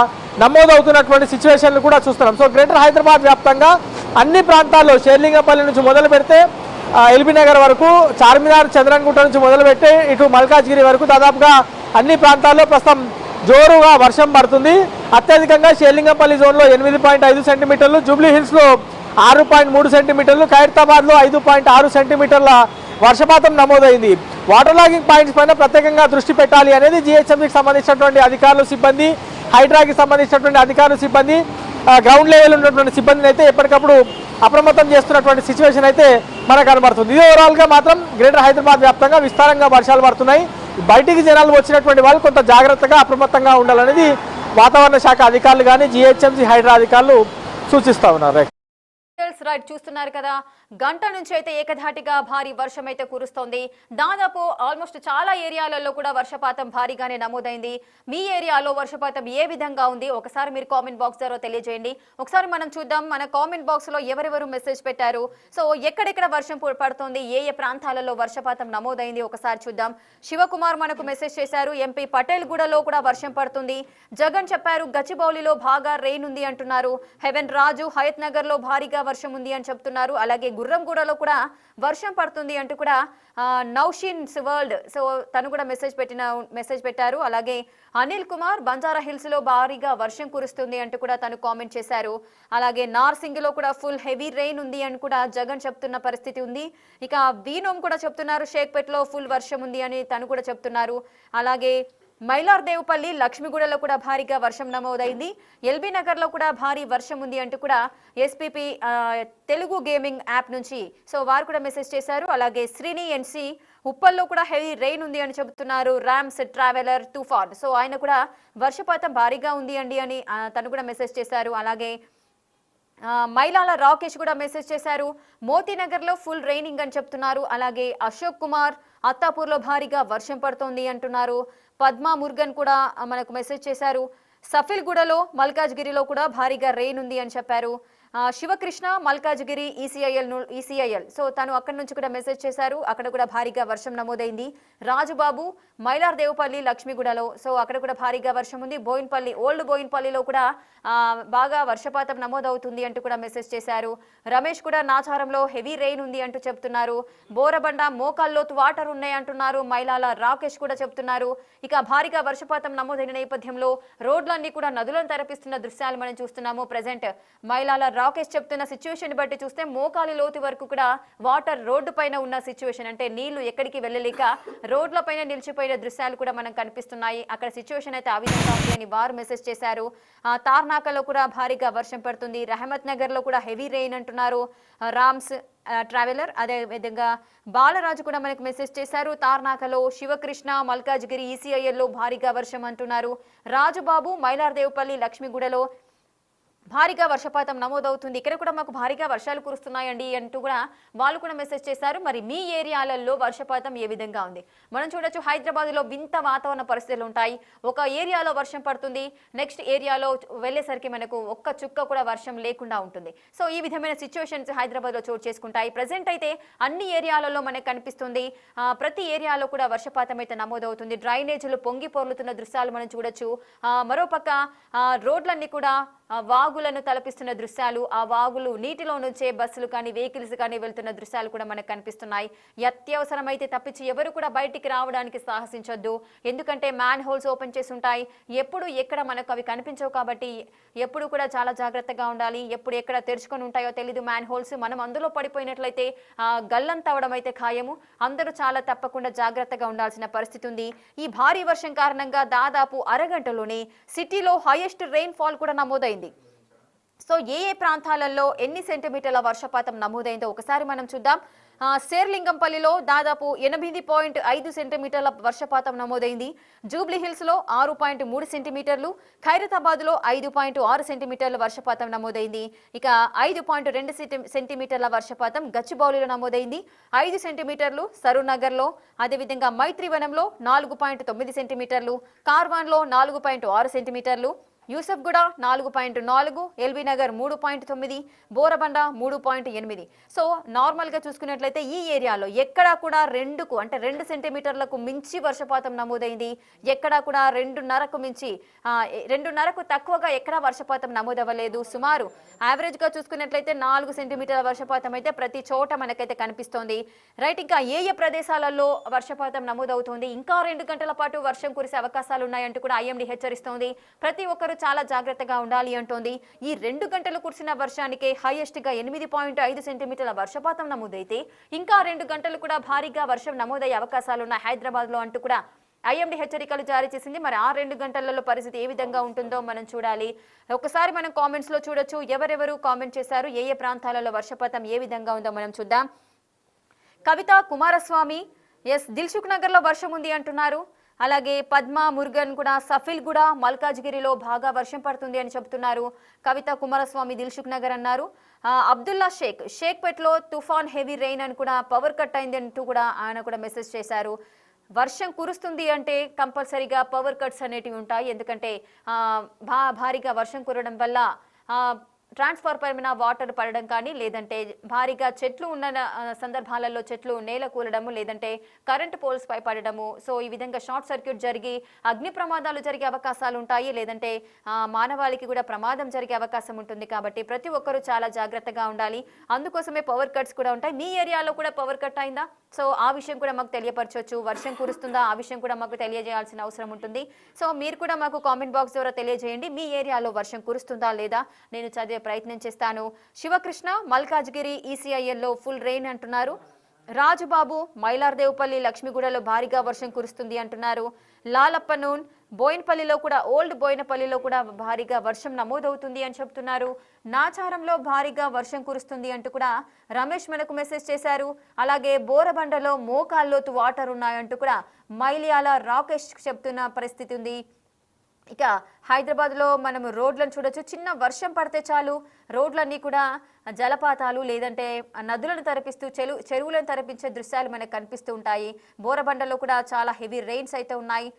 నమోదవుతున్నటువంటి సిచ్యువేషన్లు కూడా చూస్తున్నాం. సో గ్రేటర్ హైదరాబాద్ వ్యాప్తంగా అన్ని ప్రాంతాల్లో షేర్లింగపల్లి నుంచి మొదలుపెడితే ఎల్బీ నగర్ వరకు, చార్మినార్ చంద్రన్గుట్ట నుంచి మొదలుపెట్టి ఇటు మల్కాజ్గిరి వరకు దాదాపుగా అన్ని ప్రాంతాల్లో ప్రస్తుతం జోరుగా వర్షం పడుతుంది. అత్యధికంగా షేర్లింగపల్లి జోన్లో 8.5 సెంటీమీటర్లు, జూబ్లీ హిల్స్లో 6.3 సెంటీమీటర్లు, ఖైరతాబాద్లో 5.6 సెంటీమీటర్ల వర్షపాతం నమోదైంది. వాటర్ లాగింగ్ పాయింట్స్ పైన ప్రత్యేకంగా దృష్టి పెట్టాలి అనేది జిహెచ్ఎంసీకి సంబంధించినటువంటి అధికారులు, సిబ్బంది, హైడ్రాకి సంబంధించినటువంటి అధికారులు, సిబ్బంది, గ్రౌండ్ లెవెల్ ఉన్నటువంటి సిబ్బందిని అయితే ఎప్పటికప్పుడు అప్రమత్తం చేస్తున్నటువంటి సిచ్యువేషన్ అయితే మనకు కనబడుతుంది. ఇది ఓవరాల్గా మాత్రం గ్రేటర్ హైదరాబాద్ వ్యాప్తంగా విస్తారంగా వర్షాలు పడుతున్నాయి. బయటికి జనాలు వచ్చినటువంటి వాళ్ళు కొంత జాగ్రత్తగా అప్రమత్తంగా ఉండాలనేది వాతావరణ శాఖ అధికారులు కానీ జిహెచ్ఎంసీ హైడ్రా అధికారులు సూచిస్తూ ఉన్నారు. రైట్, చూస్తున్నారు కదా, గంట నుంచి అయితే ఏకధాటిగా భారీ వర్షం అయితే కురుస్తోంది. దాదాపు ఆల్మోస్ట్ చాలా ఏరియాలలో కూడా వర్షపాతం భారీగానే నమోదైంది. మీ ఏరియాలో వర్షపాతం ఏ విధంగా ఉంది ఒకసారి మీరు కామెంట్ బాక్స్ ద్వారా తెలియజేయండి. ఒకసారి మనం చూద్దాం మన కామెంట్ బాక్స్ లో ఎవరెవరు మెసేజ్ పెట్టారు. సో ఎక్కడెక్కడ వర్షం పడుతోంది, ఏ ఏ ప్రాంతాలలో వర్షపాతం నమోదైంది ఒకసారి చూద్దాం. శివకుమార్ మనకు మెసేజ్ చేశారు, ఎంపీ పటేల్ గూడలో కూడా వర్షం పడుతుంది. జగన్ చెప్పారు గచ్చిబౌలిలో బాగా రెయిన్ ఉంది అంటున్నారు. హెవెన్ రాజు హయత్ నగర్ లో భారీగా వర్షం ఉంది అని చెప్తున్నారు. అలాగే గుర్రంగూడలో కూడా వర్షం పడుతుంది అంటూ కూడా నౌషిన్స్ వరల్డ్ సో తను కూడా మెసేజ్ పెట్టారు. అలాగే అనిల్ కుమార్ బంజారా హిల్స్ లో భారీగా వర్షం కురుస్తుంది అంటూ కూడా తను కామెంట్ చేశారు. అలాగే నార్సింగ్ లో కూడా ఫుల్ హెవీ రెయిన్ ఉంది అని కూడా జగన్ చెప్తున్న పరిస్థితి ఉంది. ఇక వీనోమ్ కూడా చెప్తున్నారు షేక్పేట్లో ఫుల్ వర్షం ఉంది అని తను కూడా చెప్తున్నారు. అలాగే మైలార్దేవుపల్లి లక్ష్మీగూడలో కూడా భారీగా వర్షం నమోదైంది. ఎల్బీ నగర్ లో కూడా భారీ వర్షం ఉంది అంటూ కూడా ఎస్పీపీ తెలుగు గేమింగ్ యాప్ నుంచి సో వారు కూడా మెసేజ్ చేశారు. అలాగే శ్రీని ఎన్సి ఉప్పల్లో కూడా హెవీ రెయిన్ ఉంది అని చెబుతున్నారు. రామ్స్ ట్రావెలర్ తుఫాన్ సో ఆయన కూడా వర్షపాతం భారీగా ఉంది అండి అని తను కూడా మెసేజ్ చేశారు. అలాగే మైలాల రాకేష్ కూడా మెసేజ్ చేశారు. మోతీనగర్ లో ఫుల్ రెయినింగ్ అని చెప్తున్నారు. అలాగే అశోక్ కుమార్ అత్తాపూర్లో భారీగా వర్షం పడుతోంది అంటున్నారు. పద్మా మురుగన్ కూడా మనకు మెసేజ్ చేశారు. సఫిల్గూడలో మల్కాజ్గిరిలో కూడా భారీగా రెయిన్ ఉంది అని చెప్పారు. శివకృష్ణ మల్కాజ్గిరి ఈసీఐఎల్ సో తను అక్కడి నుంచి కూడా మెసేజ్ చేశారు. అక్కడ కూడా భారీగా వర్షం నమోదైంది. రాజుబాబు మైలార్దేవపల్లి లక్ష్మీగూడలో సో అక్కడ కూడా భారీగా వర్షం ఉంది. ఓల్డ్ బోయిన్పల్లిలో కూడా బాగా వర్షపాతం నమోదవుతుంది అంటూ కూడా మెసేజ్ చేశారు. రమేష్ కూడా నాచారంలో హెవీ రెయిన్ ఉంది అంటూ చెప్తున్నారు. బోరబండ మోకాల్లోతు వాటర్ ఉన్నాయి అంటున్నారు. మైలాల రాకేష్ కూడా చెప్తున్నారు. ఇక భారీగా వర్షపాతం నమోదైన నేపథ్యంలో రోడ్లన్నీ కూడా నదులను తరపిస్తున్న దృశ్యాలు మనం చూస్తున్నాము. ప్రెసెంట్ మైలాల రాకేష్ చెప్తున్న సిచ్యువేషన్ బట్టి చూస్తే మోకాలి లోతు వరకు కూడా వాటర్ రోడ్డు పైన ఉన్న సిచ్యువేషన్, అంటే నీళ్లు ఎక్కడికి వెళ్ళలేక రోడ్ల పైన నిలిచిపోయిన దృశ్యాలు కూడా మనకు కనిపిస్తున్నాయి. అక్కడ సిచ్యువేషన్ అయితే ఆ విధంగా ఉంది అని వారు మెసేజ్ చేశారు. తార్నాకలో కూడా భారీగా వర్షం పడుతుంది. రహమత్ నగర్ లో కూడా హెవీ రెయిన్ అంటున్నారు. రామ్స్ ట్రావెలర్ అదే విధంగా బాలరాజు కూడా మనకు మెసేజ్ చేశారు. తార్నాకలో శివకృష్ణ మల్కాజ్గిరి ఈసీఐఎల్లో భారీగా వర్షం అంటున్నారు. రాజుబాబు మైలార్దేవపల్లి లక్ష్మీగూడలో భారీగా వర్షపాతం నమోదవుతుంది. ఇక్కడ కూడా మాకు భారీగా వర్షాలు కురుస్తున్నాయండి అంటూ కూడా వాళ్ళు కూడా మెసేజ్ చేశారు. మరి మీ ఏరియాలలో వర్షపాతం ఏ విధంగా ఉంది మనం చూడొచ్చు. హైదరాబాద్లో వింత వాతావరణ పరిస్థితులు ఉంటాయి. ఒక ఏరియాలో వర్షం పడుతుంది, నెక్స్ట్ ఏరియాలో వెళ్ళేసరికి మనకు ఒక్క చుక్క కూడా వర్షం లేకుండా ఉంటుంది. సో ఈ విధమైన సిచ్యువేషన్స్ హైదరాబాద్లో చోటు చేసుకుంటాయి. ప్రజెంట్ అయితే అన్ని ఏరియాలలో మనకు కనిపిస్తుంది. ప్రతి ఏరియాలో కూడా వర్షపాతం అయితే నమోదవుతుంది. డ్రైనేజీలు పొంగి పొర్లుతున్న దృశ్యాలు మనం చూడొచ్చు. మరోపక్క రోడ్లన్నీ కూడా వాగులను తలపిస్తున్న దృశ్యాలు, ఆ వాగులు నీటిలో నుంచే బస్సులు కానీ వెహికల్స్ కానీ వెళ్తున్న దృశ్యాలు కూడా మనకు కనిపిస్తున్నాయి. అత్యవసరమైతే తప్పించి ఎవరు కూడా బయటికి రావడానికి సాహసించొద్దు. ఎందుకంటే మ్యాన్ హోల్స్ ఓపెన్ చేసి ఉంటాయి. ఎప్పుడు ఎక్కడ మనకు అవి కనిపించవు కాబట్టి ఎప్పుడు కూడా చాలా జాగ్రత్తగా ఉండాలి. ఎప్పుడు ఎక్కడ తెరుచుకొని ఉంటాయో తెలీదు మ్యాన్ హోల్స్. మనం అందులో పడిపోయినట్లయితే గల్లంతవడం అయితే ఖాయము. అందరూ చాలా తప్పకుండా జాగ్రత్తగా ఉండాల్సిన పరిస్థితి ఉంది. ఈ భారీ వర్షం కారణంగా దాదాపు అరగంటలోనే సిటీలో హైయెస్ట్ రెయిన్ ఫాల్ కూడా నమోదైంది. సో ఏ ప్రాంతాలలో ఎన్ని సెంటీమీటర్ల వర్షపాతం నమోదైందో ఒకసారి మనం చూద్దాం. శేర్లింగంపల్లిలో దాదాపు 8.5 సెంటీమీటర్ల వర్షపాతం నమోదైంది. జూబ్లీ హిల్స్ లో 6.3 సెంటీమీటర్లు, ఖైరతాబాద్ లో 5.6 సెంటీమీటర్ల వర్షపాతం నమోదైంది. ఇక 5.2 సెంటీమీటర్ల వర్షపాతం గచ్చిబౌలిలో నమోదైంది. 5 సెంటీమీటర్లు సరూనగర్ లో, అదేవిధంగా మైత్రివనంలో 4.9 సెంటీమీటర్లు, కార్వాన్ లో 4.6 సెంటీమీటర్లు, యూసఫ్గూడ 4.4, ఎల్బీ నగర్ 3.9, బోరబండ 3.8. సో నార్మల్గా చూసుకున్నట్లయితే ఈ ఏరియాలో ఎక్కడా కూడా 2 సెంటీమీటర్లకు మించి వర్షపాతం నమోదైంది. ఎక్కడా కూడా 2.5కు మించి 2.5కు తక్కువగా ఎక్కడా వర్షపాతం నమోదవ్వలేదు. సుమారు యావరేజ్గా చూసుకున్నట్లయితే 4 సెంటీమీటర్ల వర్షపాతం అయితే ప్రతి చోట మనకైతే కనిపిస్తోంది. రైట్, ఇంకా ఏ ప్రదేశాలలో వర్షపాతం నమోదవుతోంది, ఇంకా 2 గంటల పాటు వర్షం కురిసే అవకాశాలు ఉన్నాయంటూ కూడా ఐఎండీ హెచ్చరిస్తోంది. ప్రతి ఒక్కరు చాలా జాగ్రత్తగా ఉండాలి అంటోంది. ఈ 2 గంటలు కురిసిన వర్షానికే హైయెస్ట్ గా 8.5 సెంటీమీటర్ల వర్షపాతం నమోదైతే ఇంకా 2 గంటలు కూడా భారీగా వర్షం నమోదయ్యే అవకాశాలున్న హైదరాబాద్ లో అంటూ కూడా ఐఎండీ హెచ్చరికలు జారీ చేసింది. మరి ఆ 2 గంటలలో పరిస్థితి ఏ విధంగా ఉంటుందో మనం చూడాలి. ఒకసారి మనం కామెంట్స్ లో చూడొచ్చు ఎవరెవరు కామెంట్ చేశారు, ఏ ప్రాంతాలలో వర్షపాతం ఏ విధంగా ఉందో మనం చూద్దాం. కవిత కుమారస్వామి దిల్సుఖ్ నగర్ లో వర్షం ఉంది అంటున్నారు. అలాగే పద్మ మురుగన్ కూడా సఫిల్ కూడా మల్కాజ్గిరిలో బాగా వర్షం పడుతుంది అని చెబుతున్నారు. కవిత కుమారస్వామి దిల్సుఖ్ నగర్ అన్నారు. అబ్దుల్లా షేక్పేట్లో తుఫాన్ హెవీ రెయిన్ అని కూడా పవర్ కట్ అయింది అంటూ కూడా ఆయన కూడా మెసేజ్ చేశారు. వర్షం కురుస్తుంది అంటే కంపల్సరీగా పవర్ కట్స్ అనేటివి ఉంటాయి. ఎందుకంటే భారీగా వర్షం కురవడం వల్ల ట్రాన్స్ఫర్ పైన వాటర్ పడడం కానీ, లేదంటే భారీగా చెట్లు ఉన్న సందర్భాలలో చెట్లు నేల కూలడము, లేదంటే కరెంటు పోల్స్ పై పడడము. సో ఈ విధంగా షార్ట్ సర్క్యూట్ జరిగి అగ్ని ప్రమాదాలు జరిగే అవకాశాలు ఉంటాయి. లేదంటే మానవాళికి కూడా ప్రమాదం జరిగే అవకాశం ఉంటుంది. కాబట్టి ప్రతి ఒక్కరూ చాలా జాగ్రత్తగా ఉండాలి. అందుకోసమే పవర్ కట్స్ కూడా ఉంటాయి. మీ ఏరియాలో కూడా పవర్ కట్ అయిందా? సో ఆ విషయం కూడా మాకు తెలియపరచవచ్చు. వర్షం కురుస్తుందా ఆ విషయం కూడా మాకు తెలియజేయాల్సిన అవసరం ఉంటుంది. సో మీరు కూడా మాకు కామెంట్ బాక్స్ ద్వారా తెలియజేయండి. మీ ఏరియాలో వర్షం కురుస్తుందా లేదా, నేను చదివే ప్రయత్నం చేస్తాను. శివకృష్ణ మల్కాజ్గిరి ఈసీఐఎల్లో ఫుల్ రెయిన్ అంటున్నారు. రాజుబాబు మైలార్దేవపల్లి లక్ష్మీగూడలో భారీగా వర్షం కురుస్తుంది అంటున్నారు. లాలప్పనూన్ బోయినపల్లిలో కూడా ఓల్డ్ బోయినపల్లిలో కూడా భారీగా వర్షం నమోదవుతుంది అని చెప్తున్నారు. నాచారంలో భారీగా వర్షం కురుస్తుంది అంటూ కూడా రమేష్ మనకు మెసేజ్ చేశారు. అలాగే బోరబండలో మోకాల్లోతు వాటర్ ఉన్నాయంటూ కూడా మైలియాల రాకేష్ చెప్తున్న పరిస్థితి ఉంది. ఇక హైదరాబాద్లో మనము రోడ్లను చూడొచ్చు. చిన్న వర్షం పడితే చాలు రోడ్లన్నీ కూడా జలపాతాలు లేదంటే నదులను తరపిస్తూ చెరువులను తరపించే దృశ్యాలు మనకు కనిపిస్తూ ఉంటాయి. బోరబండలో కూడా చాలా హెవీ రెయిన్స్ అయితే ఉన్నాయి.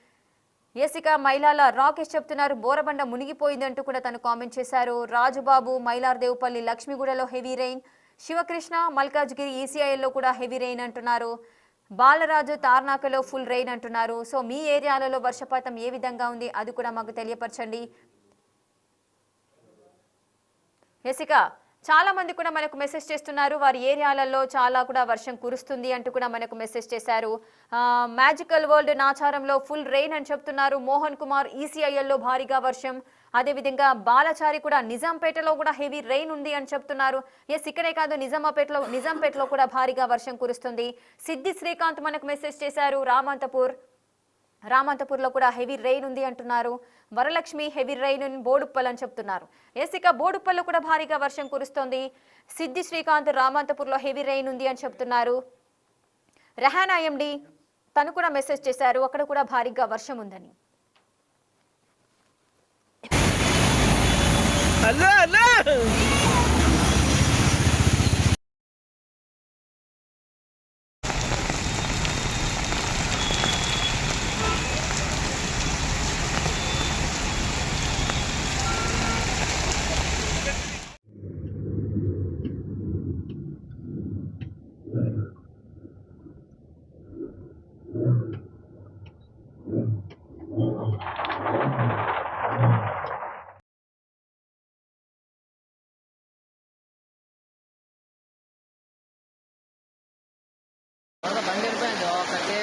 ఏసిక మైలాల రాకేష్ చెప్తున్నారు బోరబండ మునిగిపోయిందంటూ కూడా తను కామెంట్ చేశారు. రాజుబాబు మైలార్దేవుపల్లి లక్ష్మీగూడలో హెవీ రెయిన్. శివకృష్ణ మల్కాజ్గిరి ఈసీఐఎల్లో కూడా హెవీ రెయిన్ అంటున్నారు. బాలరాజు తార్నాకలో ఫుల్ రెయిన్ అంటున్నారు. సో మీ ఏరియాలలో వర్షపాతం ఏ విధంగా ఉంది అది కూడా మాకు తెలియపరచండి. ఏసిక చాలా మంది కూడా మనకు మెసేజ్ చేస్తున్నారు వారి ఏరియాలలో చాలా కూడా వర్షం కురుస్తుంది అంటూ కూడా మనకు మెసేజ్ చేశారు. మ్యాజికల్ వరల్డ్ నాచారంలో ఫుల్ రెయిన్ అని చెప్తున్నారు. మోహన్ కుమార్ ఈసీఐఎల్లో భారీగా వర్షం. అదేవిధంగా బాలచారి కూడా నిజాంపేటలో కూడా హెవీ రెయిన్ ఉంది అని చెప్తున్నారు. ఎస్ ఇక్కడే కాదు నిజాంపేటలో కూడా భారీగా వర్షం కురుస్తుంది. సిద్ధి శ్రీకాంత్ మనకు మెసేజ్ చేశారు. రామంతపూర్లో కూడా హెవీ రెయిన్ ఉంది అంటున్నారు. వరలక్ష్మి హెవీ రెయిన్ బోడుప్పల్ అని చెప్తున్నారు. ఇక బోడుప్పల్లో కూడా భారీగా వర్షం కురుస్తోంది. సిద్ధి శ్రీకాంత్ రామంతపూర్లో హెవీ రెయిన్ ఉంది అని చెప్తున్నారు. రెహానా ఎండి తను కూడా మెసేజ్ చేశారు అక్కడ కూడా భారీగా వర్షం ఉందని. బండి వెళ్ళిపోయింది ఒకటి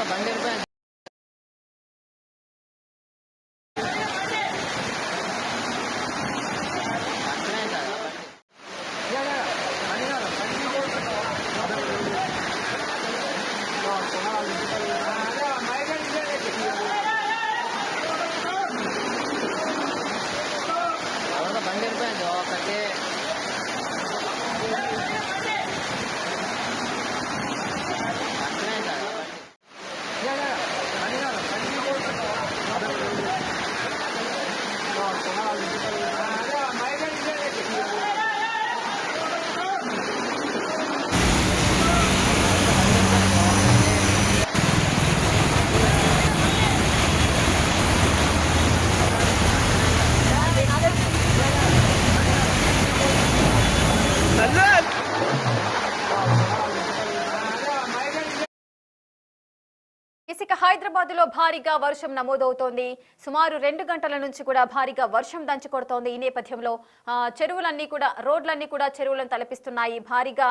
బండి వెళ్ళిపోయింది. బండి వెళ్ళిపోయింది ఒకటి ఇక హైదరాబాద్ లో భారీగా వర్షం నమోదవుతోంది. సుమారు 2 గంటల నుంచి కూడా భారీగా వర్షం దంచి కొడుతోంది. ఈ నేపథ్యంలో రోడ్లన్నీ కూడా చెరువులను తలపిస్తున్నాయి. భారీగా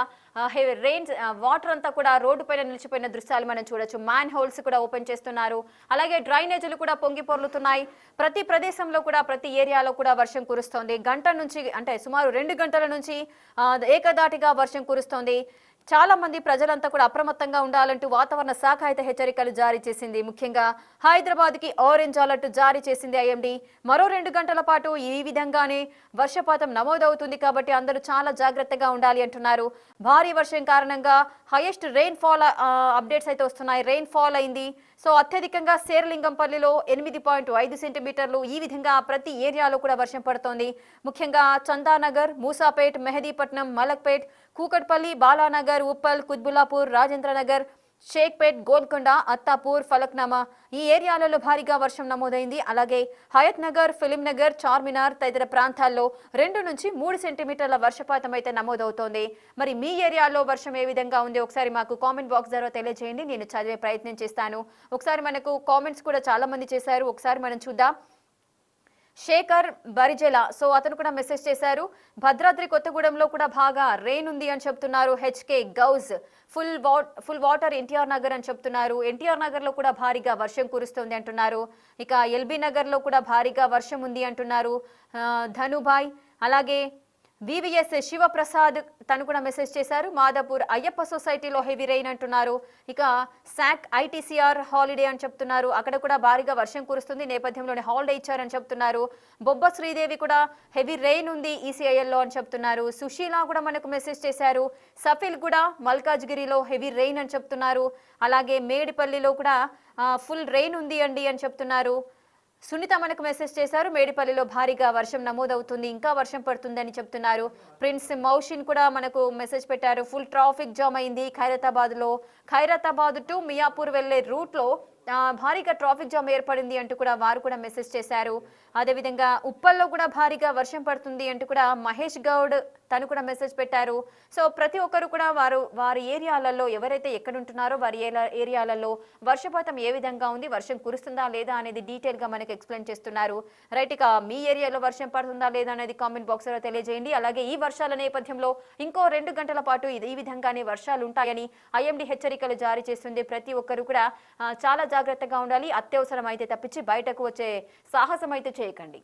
రెయిన్ వాటర్ అంతా కూడా రోడ్డు పైన నిలిచిపోయిన దృశ్యాలు మనం చూడొచ్చు. మ్యాన్ హోల్స్ కూడా ఓపెన్ చేస్తున్నారు. అలాగే డ్రైనేజీలు కూడా పొంగి పొర్లుతున్నాయి. ప్రతి ప్రదేశంలో కూడా ప్రతి ఏరియాలో కూడా వర్షం కురుస్తోంది. సుమారు 2 గంటల నుంచి ఏకదాటిగా వర్షం కురుస్తోంది. చాలా మంది ప్రజలంతా కూడా అప్రమత్తంగా ఉండాలంటూ వాతావరణ శాఖ అయితే హెచ్చరికలు జారీ చేసింది. ముఖ్యంగా హైదరాబాద్ కి ఆరెంజ్ అలర్ట్ జారీ చేసింది ఐఎండీ. మరో 2 గంటల పాటు ఈ విధంగానే వర్షపాతం నమోదవుతుంది కాబట్టి అందరూ చాలా జాగ్రత్తగా ఉండాలి అంటున్నారు. భారీ వర్షం కారణంగా హైయెస్ట్ రెయిన్ ఫాల్ అప్డేట్స్ అయితే వస్తున్నాయి. రెయిన్ ఫాల్ అయింది. సో అత్యధికంగా శేర్లింగంపల్లిలో 8.5 సెంటీమీటర్లు. ఈ విధంగా ప్రతి ఏరియాలో కూడా వర్షం పడుతోంది. ముఖ్యంగా చందానగర్, మూసాపేట్, మెహదీపట్నం, మలక్పేట్, కూకట్పల్లి, బాలానగర్, ఉప్పల్, కుత్బుల్లాపూర్, రాజేంద్రనగర్, షేక్పేట్, గోల్కొండ, అత్తాపూర్, ఫలక్నామా ఈ ఏరియాలలో భారీగా వర్షం నమోదైంది. అలాగే హయత్ నగర్, ఫిలిం నగర్, చార్మినార్ తదితర ప్రాంతాల్లో 2 నుంచి 3 సెంటీమీటర్ల వర్షపాతం అయితే నమోదవుతోంది. మరి మీ ఏరియాలో వర్షం ఏ విధంగా ఉంది ఒకసారి మాకు కామెంట్ బాక్స్ ద్వారా తెలియజేయండి. నేను చదివే ప్రయత్నం చేస్తాను. ఒకసారి మనకు కామెంట్స్ కూడా చాలా మంది చేశారు. ఒకసారి మనం చూద్దాం. శేఖర్ బరిజెల అతను కూడా మెసేజ్ చేశారు. భద్రాద్రి కొత్తగూడెంలో కూడా బాగా రెయిన్ ఉంది అని చెప్తున్నారు. HK Gouse full water NTR Nagar అని చెప్తున్నారు. ఎన్టీఆర్ నగర్ లో కూడా భారీగా వర్షం కురుస్తుంది అంటున్నారు. ఇక ఎల్బీ నగర్ లో కూడా భారీగా వర్షం ఉంది అంటున్నారు ధనుభాయ్. అలాగే వివిఎస్ శివప్రసాద్ తను కూడా మెసేజ్ చేశారు. మాదాపూర్ అయ్యప్ప సొసైటీలో హెవీ రెయిన్ అంటున్నారు. ఇక సాక్ ఐటీసీఆర్ హాలిడే అని చెప్తున్నారు. అక్కడ కూడా భారీగా వర్షం కురుస్తుంది, నేపథ్యంలోనే హాలిడే ఇచ్చారని చెప్తున్నారు. బొబ్బ శ్రీదేవి కూడా హెవీ రెయిన్ ఉంది ఈసీఐఎల్లో అని చెప్తున్నారు. సుశీల కూడా మనకు మెసేజ్ చేశారు. సఫిల్ కూడా మల్కాజ్గిరిలో హెవీ రెయిన్ అని చెప్తున్నారు. అలాగే మేడిపల్లిలో కూడా ఫుల్ రెయిన్ ఉంది అండి అని చెప్తున్నారు. సునీత మనకు మెసేజ్ చేశారు. మేడిపల్లిలో భారీగా వర్షం నమోదవుతుంది, ఇంకా వర్షం పడుతుందని చెప్తున్నారు. ప్రిన్స్ మౌషిన్ కూడా మనకు మెసేజ్ పెట్టారు. ఫుల్ ట్రాఫిక్ జామ్ అయింది ఖైరతాబాద్ టు మియాపూర్ వెళ్లే రూట్లో భారీగా ట్రాఫిక్ జామ్ ఏర్పడింది అంటూ కూడా వారు కూడా మెసేజ్ చేశారు. అదేవిధంగా ఉప్పల్లో కూడా భారీగా వర్షం పడుతుంది అంటూ కూడా మహేష్ గౌడ్ తను కూడా మెసేజ్ పెట్టారు. సో ప్రతి ఒక్కరు కూడా వారి ఏరియాలలో ఎవరైతే ఎక్కడుంటున్నారో వారి ఏరియాలలో వర్షపాతం ఏ విధంగా ఉంది, వర్షం కురుస్తుందా లేదా అనేది డీటెయిల్ గా మనకు ఎక్స్ప్లెయిన్ చేస్తున్నారు. రైట్, ఇక మీ ఏరియాలో వర్షం పడుతుందా లేదా అనేది కామెంట్ బాక్స్ లో తెలియజేయండి. అలాగే ఈ వర్షాల నేపథ్యంలో ఇంకో 2 గంటల పాటు ఈ విధంగానే వర్షాలు ఉంటాయని ఐఎండీ హెచ్చరికలు జారీ చేస్తుంది. ప్రతి ఒక్కరు కూడా చాలా జాగ్రత్తగా ఉండాలి. అత్యవసరం అయితే తప్పించి బయటకు వచ్చే సాహసం అయితే చేయకండి.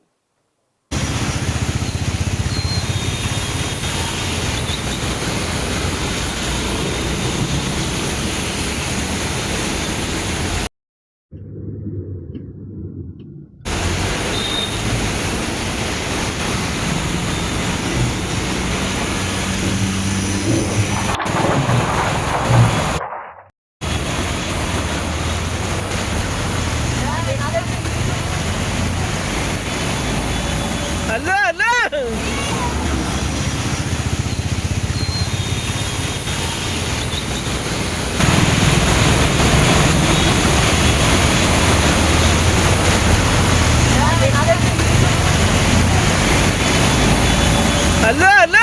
అన్నా